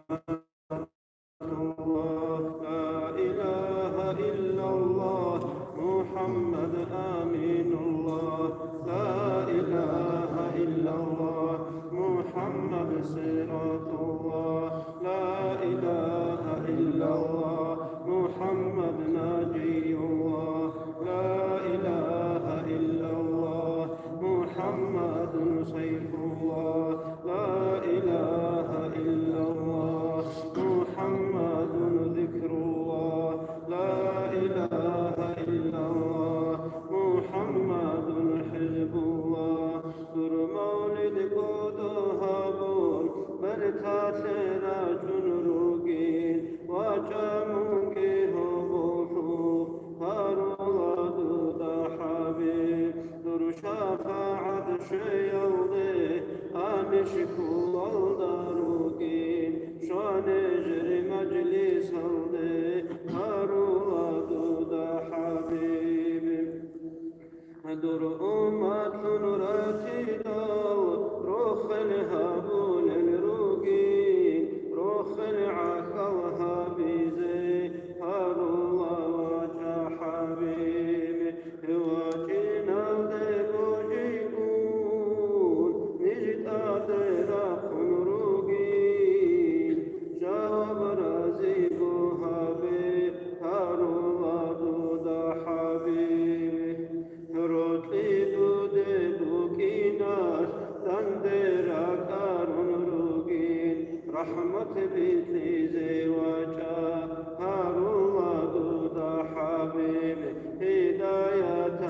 الله لا إله إلا الله محمد آمين الله لا إله إلا الله محمد صراط الله لا إله إلا الله محمد ناجي الله لا إله إلا الله محمد سيف الله لا إله إلا الله محمد ذكر الله لا إله إلا الله محمد حزب الله در مولد قدها بول برتاسنا جنروگین و جمونگی هبوشو هارولاد دا حبیب در شفاعت شیوده آنشکول داروگین شان جری مجلس هلده هارولاد دا حبیب در امت نراتی داو روخ الهبول الروگین روخ العقل هابيزي هار الله وجه حبيب واجينا ديبو جيبون نجد آدنا خنروگين جواب رازيبو حبيب هار الله دودا حبيب روتي دودي بوكيناش تندرا كارون روگين رحمت بیتی زیواجا هاروا دودا حبیب هدایت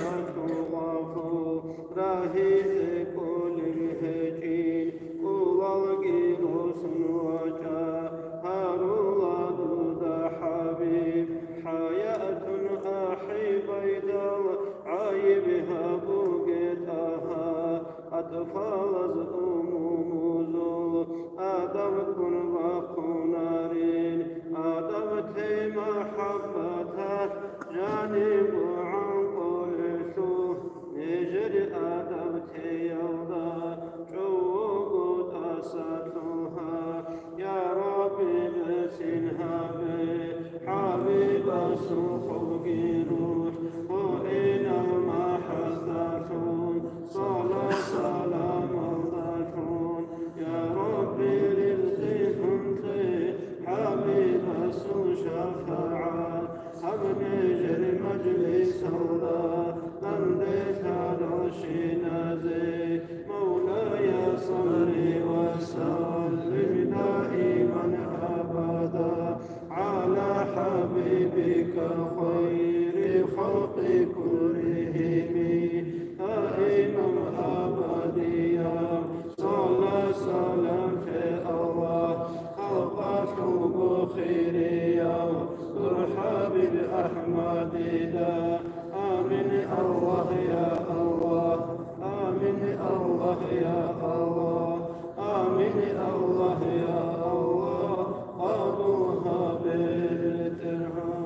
غافو راهی کل الهجین قوالگی روسن واجا هاروا دودا حبیب حیات آحی بیدا عایبها بوگتاها أطفال زوموزو آدم كن وقنارين آدم تي محبتات جانب عن كل سوء نجر آدم تي يوضا جوغو تاساتوها يا ربي بسنها حبيب سوخ روح وإن المحبتون صلاة سلام الله يا ربي رزقهم حبيب شفاعة حبني جل مجلس الله نندت عرشي نازي مولاي صلي وسلم دائما أبدا على حبيبك خير خلق كلهم دائما أبديا صلى سلام في الله خلقته بخيريا ترحب بالأحمد لا آمين الله يا الله آمين الله يا الله آمين الله يا الله أبوها بالترحم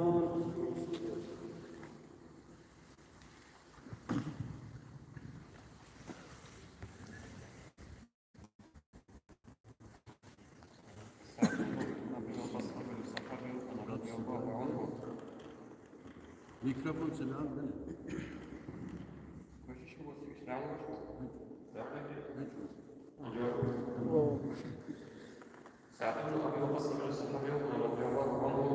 Mikrofon sen al değil mi? ساعتها أبي وقص من الصحابي رضي الله عنه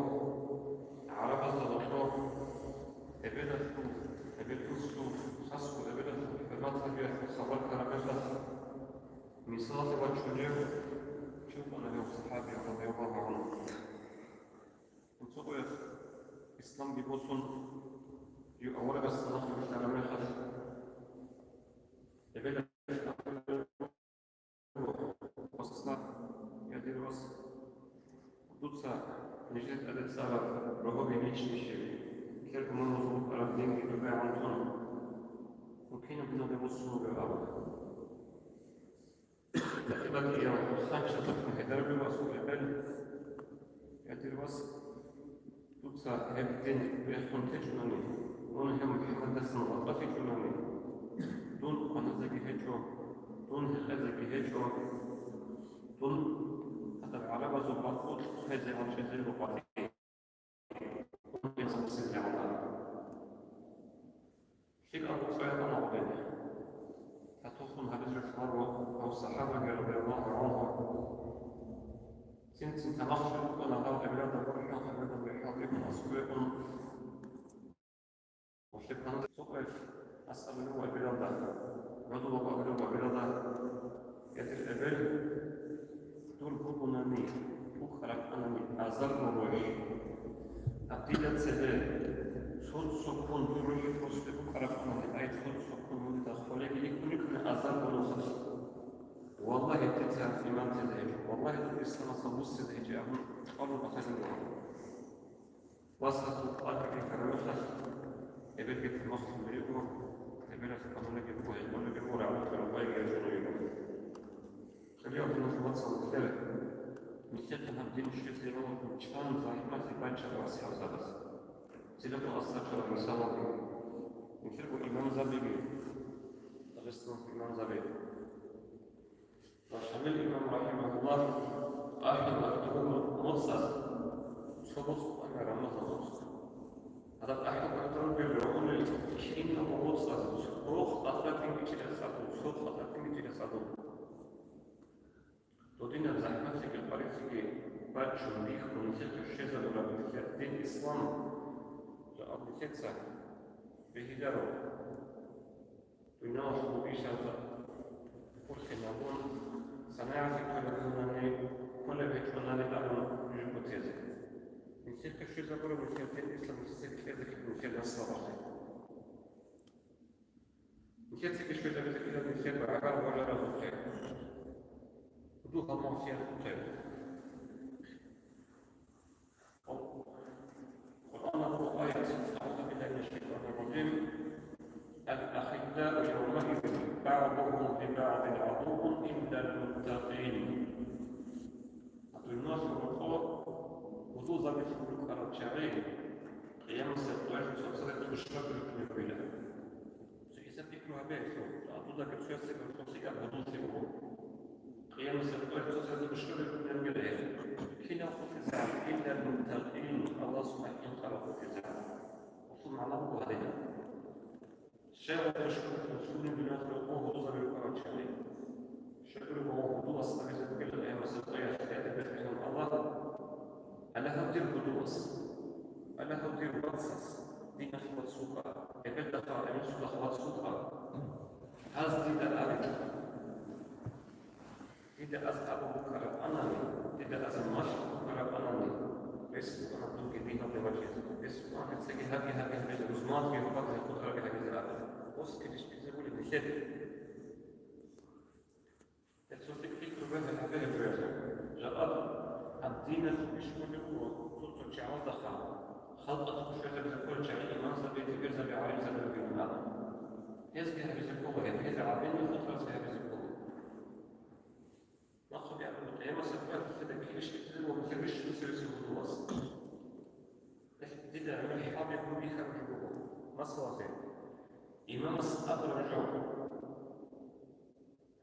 عرف الدكتور ابن السوق ابن السوق خاصه ابن السوق فقط هي خبر كلامه مثال وجهه شوف أنا اليوم صحابي رضي الله عنه انتظر إسلام بيبصن أولا بس نحن كلامه خاص ابن وصلنا يدير وصل دوتسا نجد أدت سبب رهو بيميش نشيري كيف من نظروف على الدين يبقى عن طنع وكين بدنا بيبصنوا بأول لكن يوم خمسة طفل هدر بوصول البل يدير وصل دوتسا هبتين بيخون تجنوني دون هم محمد سنة رفي جمامي دون قنزة هجو دون هخزة هجو دون هذا العربة زباطوط هزي عن شزي وقاتي يصل سيدي عمال شيء أبو سعيد أنا عبيني هتوصل هذا الشعر أو الصحابة رضي الله عنهم سنت تنخشى أنا هذا بلاد الروح خلد بحاطب أسبوع وشبنا سقف أسأل له البلاد عضو وقبل وبلاد يتر أبل دول بوبناني بخرج أنني أزر روح أبديت سبب صوت سكون روح فوسط بخرج أنني أي صوت سكون من داخلك يكون كن أزر ونخش والله تتعب في من تزعج والله الإسلام صبوس تزعج أبو قالوا بخشن وصلت القلب في كرمخش يبقى في المخ مريقه يبقى في قانون يبقى يقول لك يقول على الله يجري خليهم في وصل كذا مثل هم دين الشيخ زي ما شلون زحمة في بنشر واسع وزبس سيدنا أصدق المسلم مثل إمام زبيبي أغسطس إمام زبيبي وشمل الإمام رحمه الله أحد أكتبه مصر صبص أنا رمضان مصر هذا أحد أكتبه بالرغم الكين أو مصر صبوخ أطلقين بكلا سادو صبوخ أطلقين بكلا سادو تودينا زحمة في القرية في باتشون بيخ من تلك الشيزة ولا بكلا دين الإسلام جاء بكتسا بهدارو بناش وبيشا قلت نقول سنعرف كل بيت من نعلم جبوتيزي من تلك الشيزة ولا بكلا دين الإسلام تسيك كذا من كذا الصلاة من تلك الشيزة بكلا من كذا عبار ولا رغم دوها معصية الخير القرآن هو آية أعوذ بالله من الشيطان الرجيم الأخلاء يومئذ بعضهم لبعض عدو إلا المتقين الناس والقوة وضوء ذلك في الكرة قيام السيطرة سلسلة الشرق الكبيرة سيسبب بيت أعطوا ذلك الشيء الخصية وضوء قيام السيطرة سلسلة الشرق الكبيرة كلا خفزان إلا المتقين الله سبحانه وتعالى خفزان وصل على الله علينا الشيء يشكر المسلمين بما خلقوه وضوء بالقرآن الشريف شكر هو وضوء الصلاة كل الأيام السيطرة في بيتهم الله ألا هدير بدوس ألا هدير بطسس دين خلط سوقا يبدأ قائمين سوقا خلط سوقا هذا دين الأرض إذا أصحاب بكرة أناني إذا أزمش بكرة أناني بس أنا دوك دينا بمجلس بس أنا تسجل هذه الرزمات في وقت البكرة بهذه الأرض وصل كلش بيزول المثال الصوتك فكر بهذا الحبل البرازيل جاء الدين يشمل صوت الشعار ضخم خلقت شجرة كل شيء إمام سبيت بيرزا بعالم سبيت بالمال يزكي هذه القوة هذه العابين خطرة هذه القوة نقصد يعني القيامة سبيت في كل شيء ومثل مش مسلسل الوصف إذا عمل حاب يكون بها الجبوة مصر إمام أبو الرجال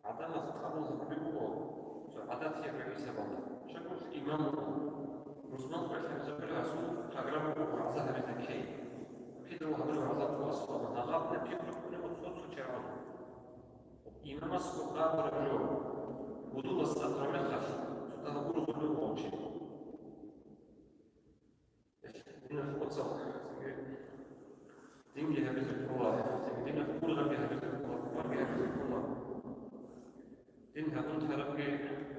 عدم أصحابه الجبوة عادات هي رئيسة بطل شكل إمام مسلم بحث زبر عسول حجرم وعزها بذكي كده وهبل وعزات وأصلا نغاب نبيك كل مصوص شعار إمام أصحاب الرجال وضوء الصلاة مخش تهبل غلو ووشي دينا في قدسة دين لها بذكر الله دينا في كل غبيها بذكر الله وغبيها بذكر الله دينها كنت ربي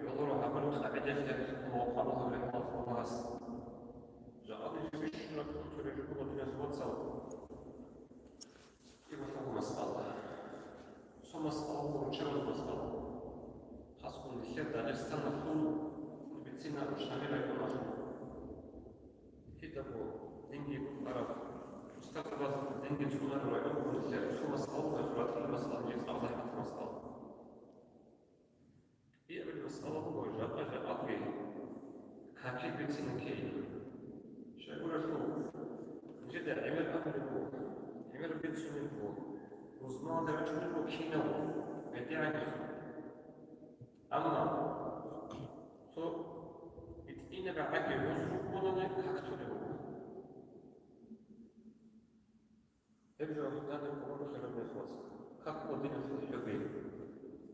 يضرها بلوخ عجزة ووقعها بالحفاظ والناس جاءني في الشنة كنت رجل الناس واتسوا كيف فهو مسألة ثم مسألة وشغل مسألة حسب الشدة استنى خلو بتسنى الشاملة يكون أخر كتابه ديني يكون عرب مستقبل ديني تكون الرعب والجاب ثم مسألة وجرات المسألة يسأل ضحكة مسألة هي بالمسألة هو جاء به حكي بيتنا كي شاكورة شو جدا عمل أمر Benzuminku, uzman da Benzuminku Kino, Mediani. Ama, so, itine بعد يوسفون كاكتوريو. يرجع هذا القرآن خير من الخاص. كاكو دين الحبي.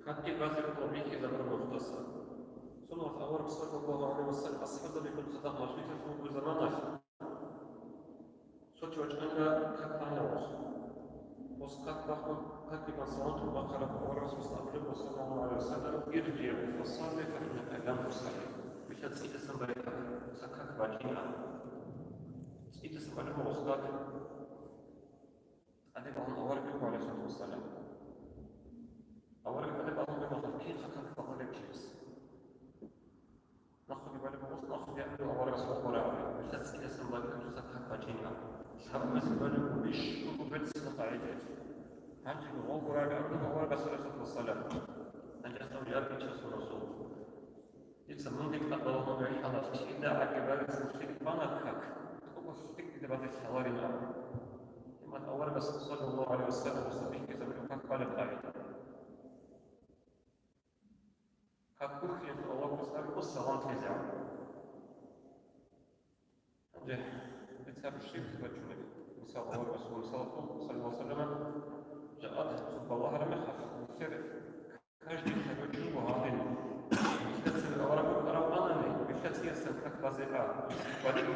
كاتي بازل قومي كذا مرة مختصر. ثم أول صلى الله عليه وسلم أصحاب بكل صدق مجلس في زمانه. صوت وجهنا كاكانا وسقط بحر كاتي بصوت وبقرة أول رسول صلى الله عليه وسلم يرجع وصلى فإن الأذان مصلي. Bisa tidak sampai sakak bagian, tidak sampai merosot. Ada bahan awal itu oleh satu salam. Awal ada bahan yang mungkin sakak bahan lekis. Nak di balik merosot, nak dia ada awal rasanya orang. Bisa tidak sampai sakak bagian. Sama sebenarnya bish itu betul kaedah. Hanya orang ada awal rasanya satu salam. Nanti asal dia bicara rasul. يسمون ذلك اللهم بحضرة إذا عجبك سنشتك بانكك تقوم سنشتك إذا بعد الحواري الأمر لما الأول بس صلى الله عليه وسلم وسبيك إذا بلوكك قال الآية كاكوخ يقول الله وسلم والصلاة لزعم أنجح بتساب الشيء تبجمل مثال الله ورسوله صلى الله عليه وسلم جاءت سبب الله لم يخف وسير كاجد تبجمل وهذه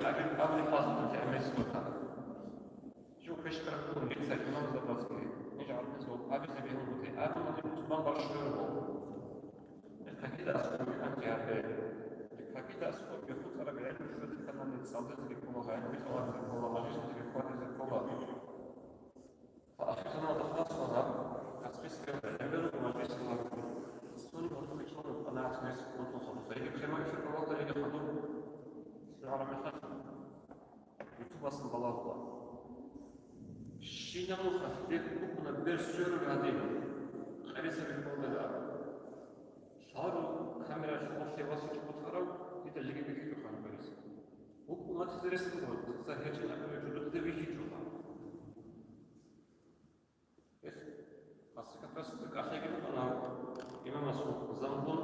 ولكن أمر خاصة تعمل سلطة شو كشكر كون ليس الإمام زبرسكي نجعل نسوق أبي سبيل المتي آدم أن يكون برشلونة الفكيد أسوأ من أنت عباد الفكيد أسوأ يخوض على بعلم شو تتكلم من صادق لكم وغير بخوات الكولا مجلس لكوات الكولا فأخذنا تخلصنا أسبس كبير ومجلس الله سوني وانتم يجمعون قناعة ناس وانتم خلصين كما يفكر الوضع اللي يخدم العالم الخلق يتواصل بالله الشيء مخف ديك بكنا برسول هذه خليسة بالقوم لا صاروا كاميرا شغل في واسط بطارو يتجيك بك يخان برس وما تدرس تقول تسهل شيء أكبر جلد تبيه جوا بس أصلا كترس أخي كده أنا إمام مسعود زنبون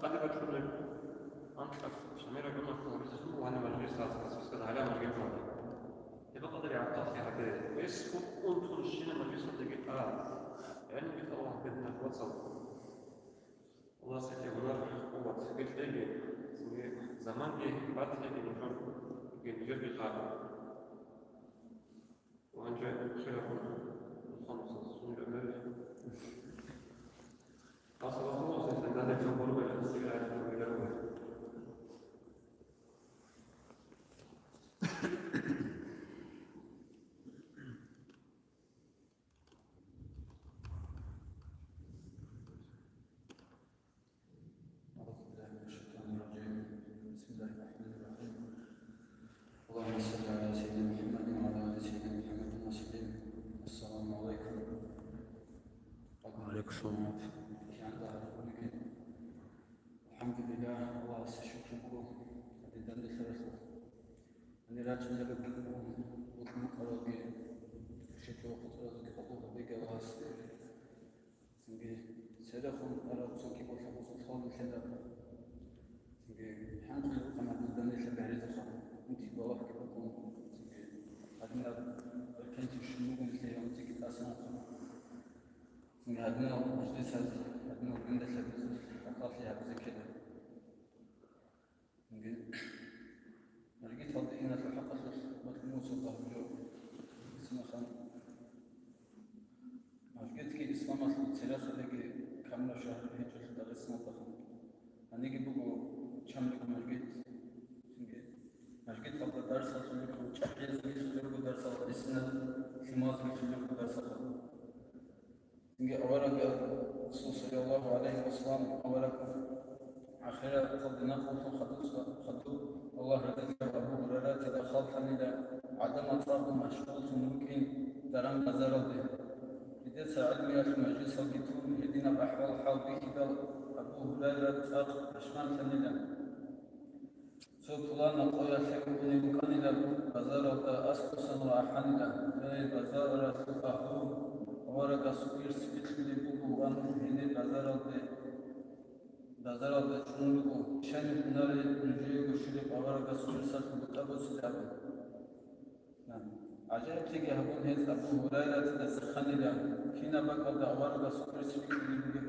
أدب الجملة أنت شميرة قلنا في مجلسه وأنا مجلس بس كده عليها مجلس يبقى قدر يعطى فيها كده بس كنت الشيء مجلس تجي يعني قلت الله بدنا واتساب الله سيدي ونار قوة قلت لي زمان جه بعد لي نجور بخارج وأنجا خير الخمسة سنة الأمر أصلا خلاص إذا ذلك الأمر والحسيب على الأمر اللهم صل على سيدنا محمد وعلى ال سيدنا محمد وسلم. السلام عليكم. وعليكم السلام. الحمد لله الله سيشكركم بدن الثلاثة. أنا راجع لكم وكم قرابي شكل وقت قبول بيجا واس. سنجي سلخهم أراد سوكي وفقوس الخال الثلاثة. سنجي حنق لكم عبد بدن الثلاثة خال. أنت بواه كبكم. سنجي أدنى كنت شنوكم مثل أنت كتاسنا. سنجي أدنى مجلس هذا أدنى بدن الثلاثة. أقاطع هذا كذا. لقيت هنا في الحلقة ملموس الله الجو اسمه خان لقيت كي إسلام ثلاثة لقي كاملة شهر هجرة درسنا ضخم أنا جي بقول كم لكم لقيت قبل درس لكم تحجز لكم درس اسمه ثماث لكم درس أولا صلى الله عليه وسلم أولا آخرة قد نقول خطوط الله ذكر أبو هريرة إذا خاطني عدم طاب مشغول ممكن ترى نظر به إذا سألني المجلس وقتهم الذين بأحوال حال به أبو هريرة أشمال ثانية سوفلان قوي سيكون كانيلا بازارة أسكسن وأحنلا لا بازارة سكاهو ورق سكير سكتلي بوبو وان هني بازارة شنو شن ناري نجيو شلي ورق سكير سات بتابو سلام نعم عجب تيجي هبون هيز أبو هريرة تسخنيلا كنا بقى ورق سكير سكتلي بوبو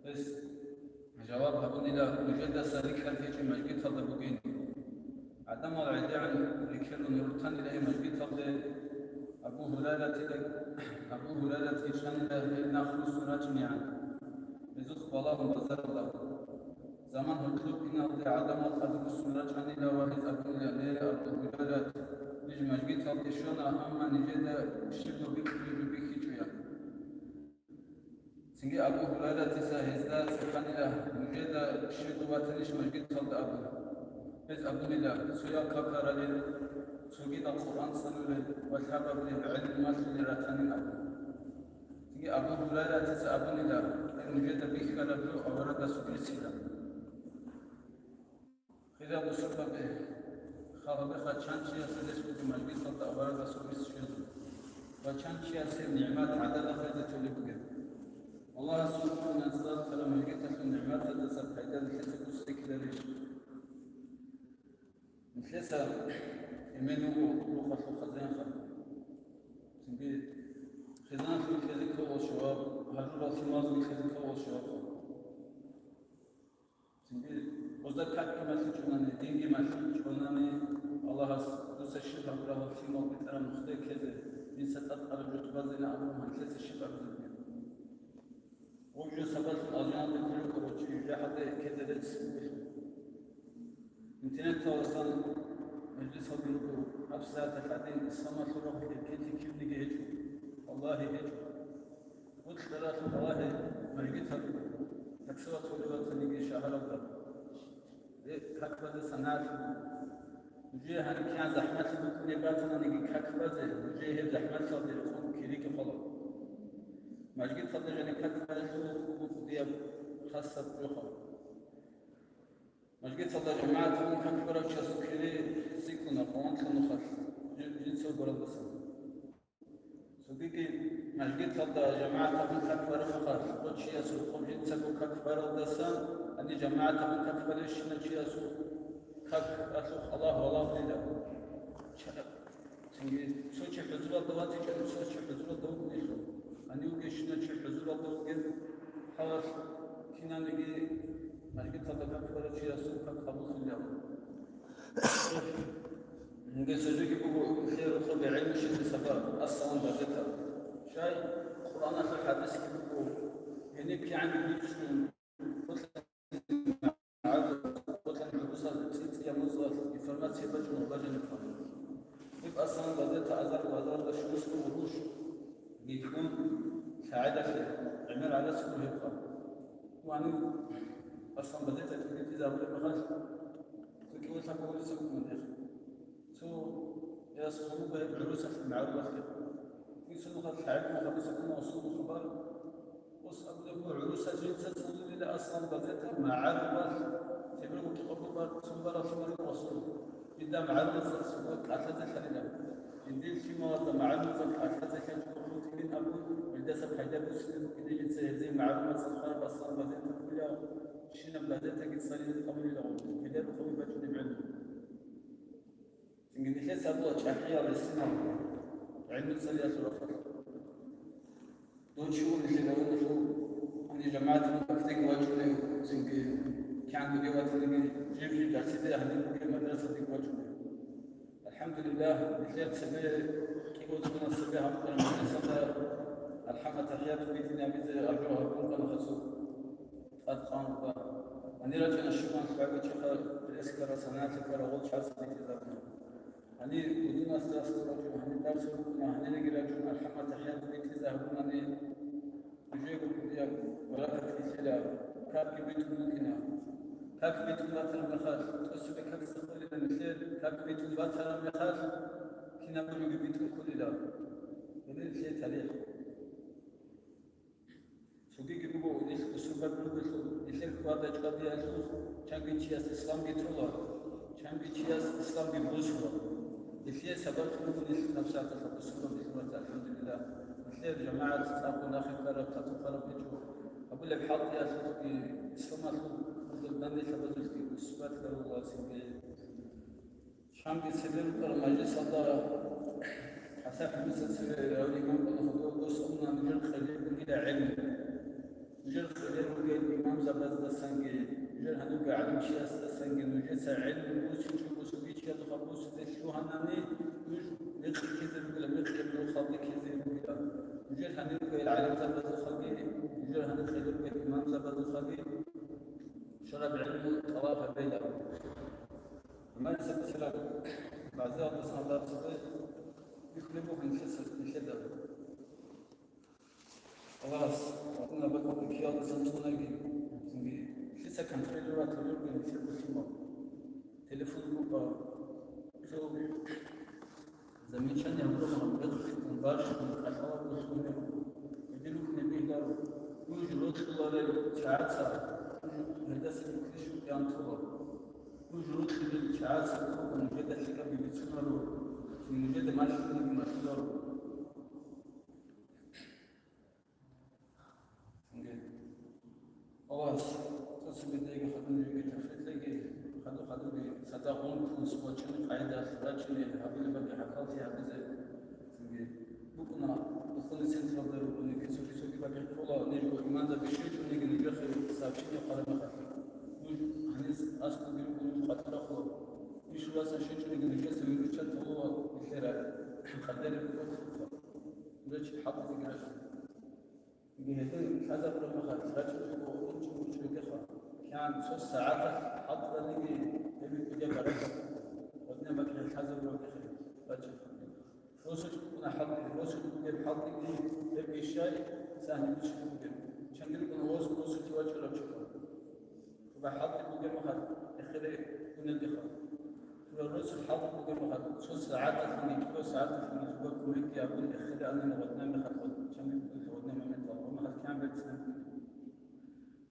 بس جواب هبون إلى وجد سالك هذه مجد هذا بقين عدم العداء ذكر نورتان إلى مجد هذا أبو هريرة كان إلى ناخذ سنة جميعا بزخ والله بزر الله زمان هتلوك إن هذا عدم الخلق سنة جميعا إلى واحد أبو هريرة نج مجد هذا شون أما نجد شبه بكي جويا سنجي أبو هريرة تساهزدا سخانيلا نجد شبه واتنش مجد هذا أبو بس أبو الله سويا كفر لي سويا القرآن سنولي والحبب للعلم ما تلي راتنين أبو تيجي أبو هريرة تسا أبو الله نجد بيك ربلو أورد سكر سيلا خذا بسرطة به خاطر خاتشان شيا سدس بيت مجبي صلت أورد سكر سيلا وخاتشان شيا سير نعمات عدد خذا تولي بقى الله سبحانه وتعالى فلما مجبي تحت النعمات هذا سبحانه لحسب السكر ليش مثلثة يمين وخط خزان خط تنبي خزان في خزيك هو الشباب هجرة في مازن خزيك هو الشباب تنبي وزد كاتك ما تجونني دينجي ما تجونني الله دوس الشباب له في موقع ترى مختلف كذا من ستة أرجو تبازين أبو مثلث الشباب زين وجو سبب أجناد كل كروتشي جاهد كذا للسوق انتنك توصل مجلس الجنوب أفسات الحدين السماء تروح الكيتي كيف نجيج والله هيج قلت ثلاثة والله مجلسها تكسوة ولغة نجي شهر أولا كاكبة سنات وجيه هني كان زحمة بكل باتنا نجي كاكبة وجيه زحمة صار يكون كيريك خلاص مجلسها تجني كاكبة دي خاصة بروحه مجد صدق جماعة من كان فرق شاسو كذي سيكون قوانت لنخر جنسو برد بس سوكي مجد صدق جماعة من كان فرق خر قد شيء سوق جنسو كان فرق بس أني جماعة من كان فرق شنا شيء سوق كان أسوق الله والله لله سنجي سوتش حزب الضوات كان سوتش حزب الضوء نيشو أني وكيشنا شيء حزب الضوء جن خلاص كنا نجي مجد صدق فرق شيء سوق قبول اليوم. نجي سجوكي بقول خير خبي علم شيء سبب أصلا بذكر شيء القرآن في الحديث بقول يعني كي عندي بيشون قتل الحدوثات تيجي مصر إنفورماسيون بجن وبجن فهم. يبقى أصلا بذكر أزار وأزار ده شو اسمه وروش يكون ساعدة في عمل على سكون هيبقى. وأنا أصلاً بدأت أتكلم إذا أقول بخاص تكلم تقول لسه من إيش سو يسخروا بعروسة في المعروف في سنة خاص تعب ما خلص كنا وصول خبر وصل له عروسة جنسة تصل إلى أصلاً بدأت مع عروس تبرم تقبل صبر ثمر وصول إذا مع عروس سوق أخذ الحلال جديد في مواد مع عروس أخذ كان تقول من أبو ولدسة حاجة بسيطة كده جنسة زي مع عروس صخر أصلاً بدأت كلها شنو بدأت قد صار قبل اليوم بدأت قبل بجد بعلم إن الناس أبغى تحقيق للسنة علم صلي الرفض دون شؤون اللي نقول أن جماعة المكتب واجبنا سنك كان بديوات اللي جيب جالسين أهل المدرسة دي واجبنا الحمد لله مثل سبيل كي قلت من السبيل هم المدرسة الحمد تحيات بيتنا بيت أرجوها كل خصوص أتقان أني رجل الشمال بعد شخص الإسكار سنوات كرهوت شخص بيتزابنا أني بدون أستاذ رجل أني درس رجل أني نجي رجل الحمد تحيات بيتزابنا أني يجيب كليا ولا كتير كاب بيت ممكنه كاب بيت مثلا مخاف تقصد كاب سقول المثال كاب بيت مثلا مخاف كنا نقول بيت كل لا هذا الشيء تاريخ سوكي بقول إيش بسبب بقول إيش القوات الجديدة شو كان بيجي الإسلام بيترولا كان بيتياس إسلام بيبوسوا مثل سبب من نفسها تفسروا بسورة الحمد لله مثل جماعة تتابعوا ناخذ قرب تتقرب يجوا أقول لك حاط يا في إسلام أقول بندي تبذل في إثبات له واسمه شام بيسلم قرب مجلس الله حسب مسلسل أولي من قلنا قصنا من خليل إلى علم نجر خليل وقال الإمام زبز السنجي نجر هنوقع على مشي السنجي نجلس علم وش نشوف سبيش كذا خبوس شو هناني نخل كذا ولا نخل من خاطي كذا ولا نجر هنوقع العالم زبز الخلقي نجر هنخل وقال الإمام زبز الخلقي شرب علم طواف بينه ما نسبت سلام بعضها بس الله سبحانه يخلقوا من شدة خلاص وقلنا بكم كيال سنتونا جي لسه كان في لورا تلور بين سيرة سما تليفون بقى شو زمين شان يعملوا من بدخل مبارش من الحوار بسوني يدلوك نبيه دارو يوجد لوت الله ساعات ساعات هندسة يكتشف كان طول يوجد لوت ساعات ساعات من جد اللي كان بيسمع له من جد ما شفنا من مشروع خلاص تصل بداية خدنا اللي تفرد لقي خدوا صدقون في سبوتشن قاعدة سبوتشن هذول بقى حكاوي هذا بكنا دخلنا سنترال دار ونيجي سوي بقى كولا نيجو إيمان ده بشيء ونيجي نجخ سابشين يقارن مخاطر هنيس أسكت بيقولوا خاطر أخو مش راسا شيء نيجي نجلس ونيجي هو خير خدنا بكرة نرجع حط في جراش جهتين هذا كل ما خد رجل وش بكفى كان 3 ساعات حط لي يبي كده بركة ودنا بكرة الحزب ولا رجل روسك كنا حط روسك كده حط لي يبي الشاي سهل مش كده عشان كده كنا روسك توجه له شكرا فبحط كده ما خد اخره كنا دخل الروس الحط كده ما خد 3 ساعات في كل ساعات في الاسبوع كل يقول اخره انا ودنا ما خد عشان ودنا ما كان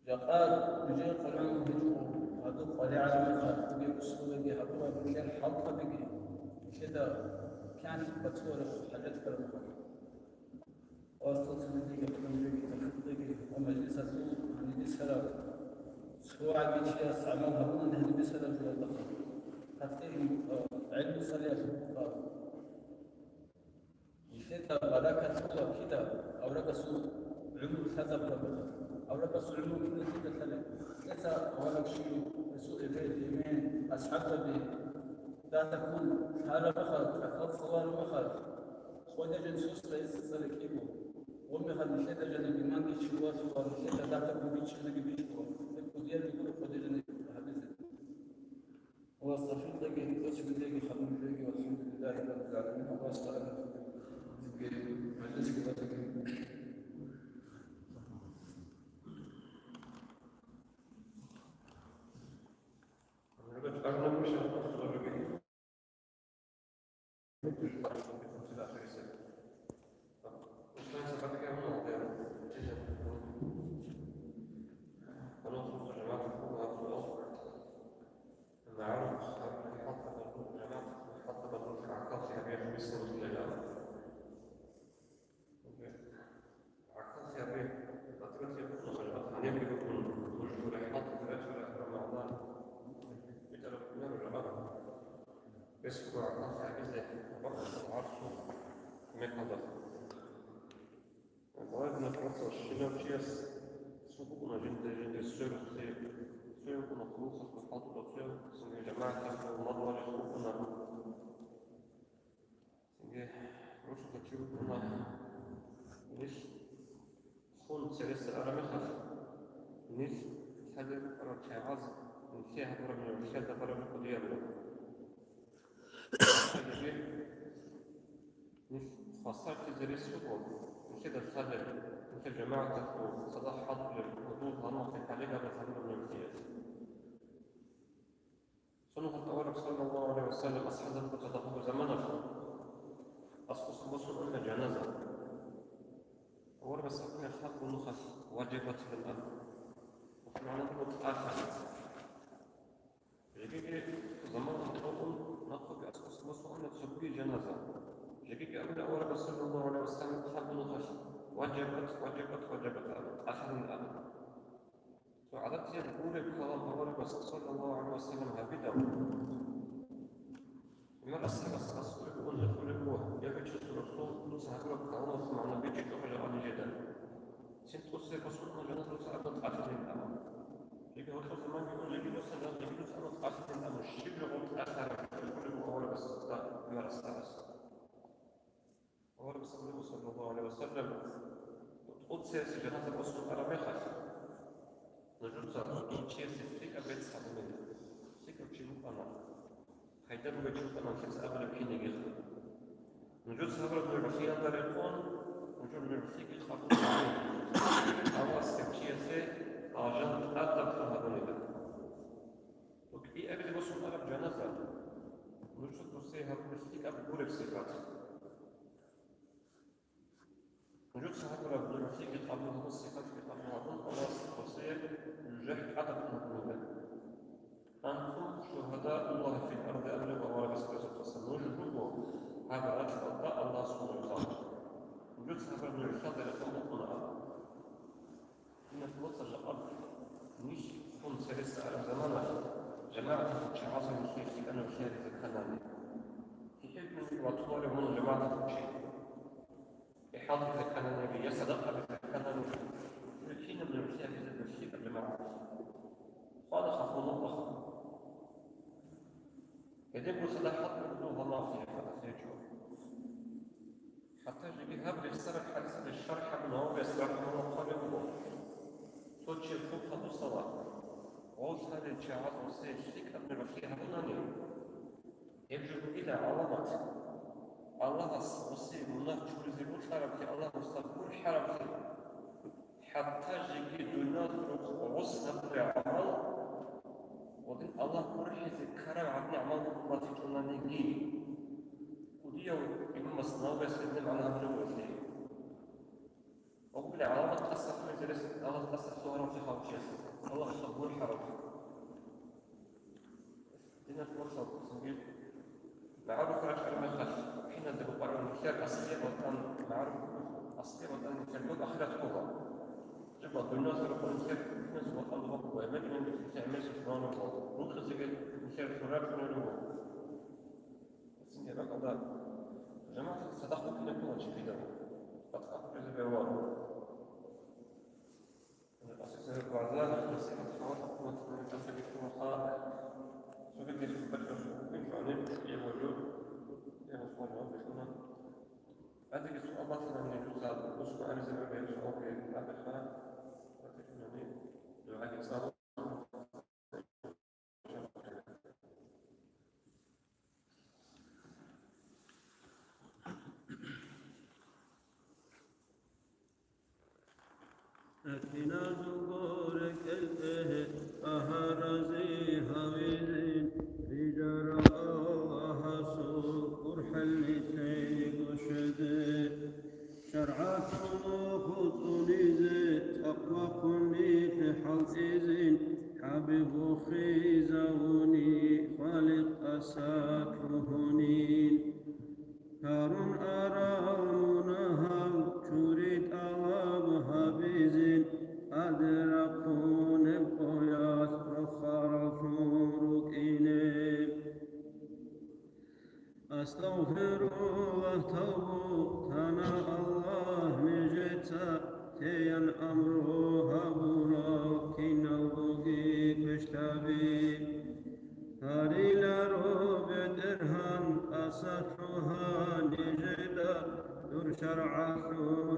جقال نجيب قلعون بيجوا هذول قلعة على بيجوا السوق اللي هذول بكل حلقة بيجي كذا كان بتصور حاجات كلام واسطة سنتي قبل بيجي ومجلس السوق عندي سلام سواء بيجي استعمال هبون عندي سلام في الله حتى علم سلام كذا بركة كذا أو ركسوا عمر هذا بركة أو ركسوا عمر كذا كذا ثلاث ليس ولا شيء سوء البيت يمين أصحاب البيت لا تكون هذا بخل أخذ صور بخل خود جنسوس رئيس سلكيبو ومخل مشهد جنب إمام يشوى صور مشهد لا تكون بيش نجي بيشوى الكودير يقول خود جنب حبيزه واستغفر لك وأسجد لك خدم لك والحمد لله رب العالمين واستغفر مجلس كذا اسمه عقاص عجزة وبقص عرشه مقدر وإذن فرصة الشنو شيس سوقنا جند السير سير كنا خلوصا في الحاضر الأخير سنجي جماعة كافة ومضوى لسوقنا سنجي رشد كتير كنا نش خون سلسة أرمخة نش هذا رجع عز نشيها برا من الرشاد برا من القدير خاصة في زري السوق وكذا الخلل مثل جماعة صلاح حط للحدود هنوع في حالها بثمن من الامتياز سنة التوارق صلى الله عليه وسلم أصحاب فتدخل زمنه أصخص بصر أن جنازة أول بس أكون الحق ونخص واجبة في الأرض وفي معنى آخر جيكي زمان نقول نقول بأساس مسؤول تسبي جنازة جيكي أبدا أورا صلى الله عليه وسلم حب الغش وجبت أخذ الأمر وعدت يقول بكلام أورا صلى الله عليه وسلم هبدا ما أصل يقول يبي الرسول نسأل الله معنا بيجي تخرج عن جدا سنت قصة رسولنا جنازة سألت أخذ الأمر يجي وقت زمان يقول لك بس أنا يجي أنا أخذ الأمر الشبر وقت أخر يقول أورا بس ما أستأنس أورا صلى الله عليه وسلم قد سياسي جنازة الرسول على مخاش نجوم صار شيء سيك أبيت سامين سيك بتشوف أنا خيدر بتشوف أنا كيس أبغى بكيني جزء نجوم صار بالرفيق هذا الكون نجوم بالرفيق يخاطب أول سيك شيء أجل أدب هذا النبي وكي أبي الرسول على جنازة نجوم تصير بالرفيق أبغى بقول بصفات وجود صحابة رب الرفيق قبلهم الصفات قبلهم خلاص تصير الجهل عدد مطلوبة أنتم شهداء الله في الأرض أبلغ الله بسكرة التصنون الربو هذا أجل الله سبحانه وتعالى وجود صحابة رب الرفيق لكم مطلوبة إن في وسط الأرض مش كن سلسة على زمان جماعة شعاصم الخير في أنا الخير في الخنانة في حكم وطول من جماعة الشيء إحاطة كان النبي يصدق كان يلحين من المسيح في المسيح قبل ما قال خافون الله يجب صلاحات من الله في فأخرجه حتى يجب هذا السرق حديث الشرح من هو يسرح من قلبه توجه الخوف الصلاة ووصل للشعار وصير الشيك قبل المسيح هنا يجب إلى علامات الله وصي الله تقول زي الحرب الله مستقبل حرب حتى يجي دون وصل بعمل وقال الله مرحز كرم عبد عمل ما تقولنا نجي وديو إمام مصنع بس إنهم على أمر وثني وقول علامة تأثر في جلسة الله تأثر صورة في خوشي الله مستقبل حرب دينا فرصة سنجيب معروف رجع المخش حين تبقى المثال أصلي وطن معروف أصلي وطن مثال أخرت قوة جبت بالناس يقولون مثال الناس وطن ضبط وإمام من تعمل سفران وطن نخص مثال فراب من الهو سنجي بقى ده جماعة الصداقة كنا كنا شفيدا قد أخرج بيوان الأساس الوعزان نصيحة الحوار حكومة التصريف وقاء سوف يجب أن يكون يوجد يوصل بخنا هذه السؤال مثلا من الجزء الأسبوع أنا زمان بين سؤال في الأبخاء وتكلمني دعاء إصابة أكنا زبورك الإه أهرزي هويزين رجال الله سوق حلتي وشدي شرعكم خطوني زيت أقوى في حلقزين حبيب خيزوني خالق أساكهنين هارون أرامونها تريد أوابها بزين أدركون بقياس وخرفون ركينين أستغفر وأتوب تنا الله نجتا تيان أمرها براكين البقي كشتابي هاري لارو بدرهان أسطرها نجدا دور شرعه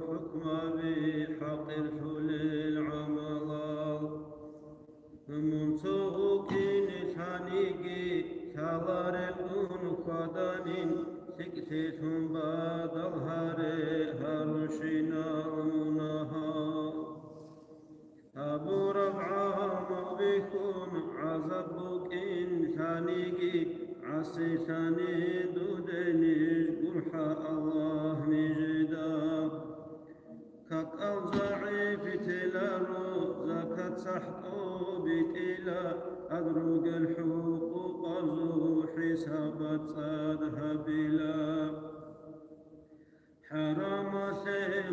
حكم بحق الحل العمل ممسوكين الحنيقي كالار الأون قدانين سكتتهم بعد الهار هرشنا منها أبو ربعام بكم عزبك إن حنيقي عسي ثاني دودني قرحة الله نجدا كك الضعيف تلارو زكاة سحطو بإلى أدرج الحقوق ذو حسابات صادها بلا حرام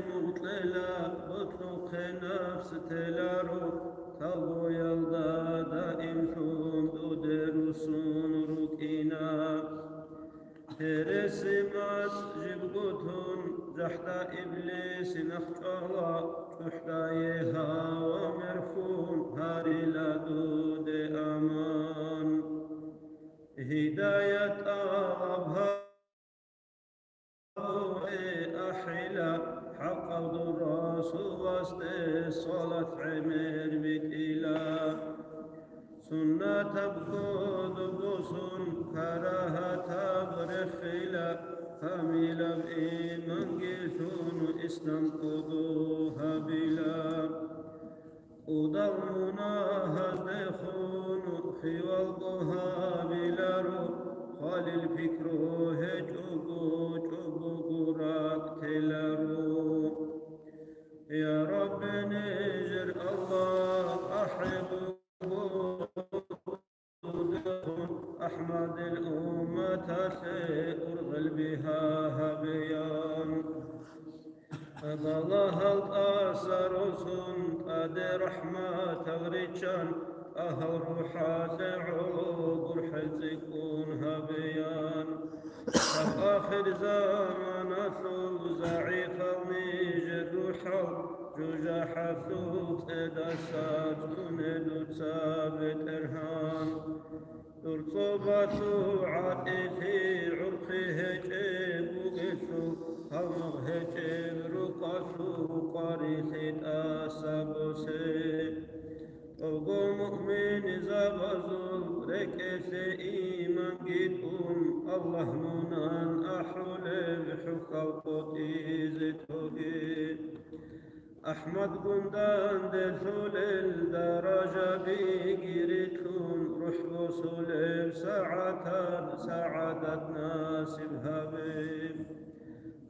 مغطلة بطلق نفس تلارو تابو يلدا دائم ثم درسون ركينا هرسمات جبقتون جحتا إبليس نخطلا تحتا يها ومرفون هاري لدود أمان هداية أغبها أحلى حق الراس وسط صلاة عمر بكلا سنة تبقود بوسن كراهة برخلا فميل بإيمان جيثون إسلام قضوها بلا ودرمنا هزدخون خوالقها بلا رو خال الفكر هجوبو جوبو راك تلارو يا رب نجر الله أحبه أحمد الأمة أرغل بها هبيان الله الأسر سن قد رحمة تغريشان أهل روحات عروق الحزقون هبيان آخر زمان ثل زعيف الميجر روحه جوجا حفوت إدسات ندو ثابت إرهان ترصبت عاطفي عرقه جيب وقتو همغ هجيب رقصو قريث أسابسي توقو مؤمن زبزل ركس إيمان جيتون الله منان أحول بحق القطيز توهيد أحمد قندان دثول الدرجة بقريتون روح وصول سعادة ناس بهبيب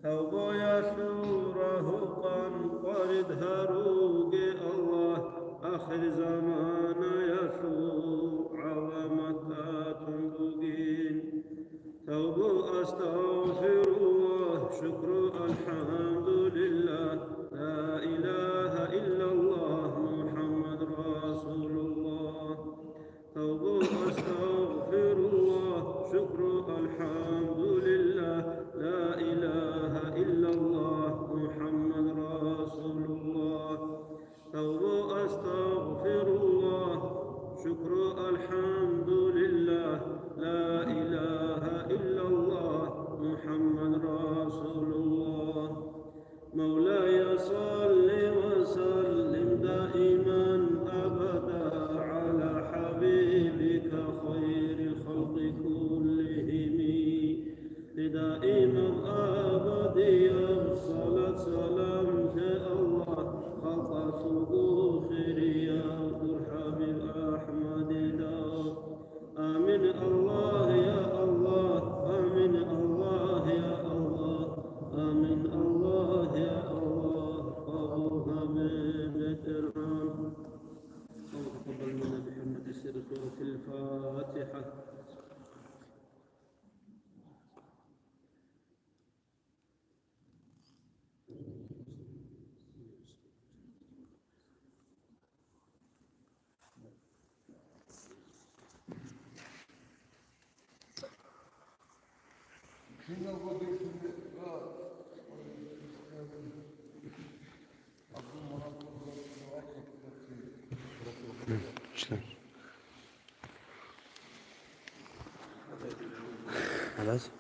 ثوب يسوره قن قرد هروق الله آخر زمان يسوع ومكة بقين ثوب أستغفر الله شكر الحمد لله لا إله إلا الله محمد رسول الله ثوب أستغفر الله شكر الحمد لله لا إله إلا الله محمد رسول الله ثوب أستغفر الله شكر الحمد لله لا إله إلا الله محمد رسول الله مولاي صل وسلم دائما أبدا على حبيبك خير الخلق كلهم لدائما أبديا صلاة سلام الله خلقته خيريا حبيب أحمد داود آمين الله يا الله آمين الله يا الله آمين الله يا الله أبوها بالإرهام الله تقبل منا بحرمة سر سورة الفاتحة خلاص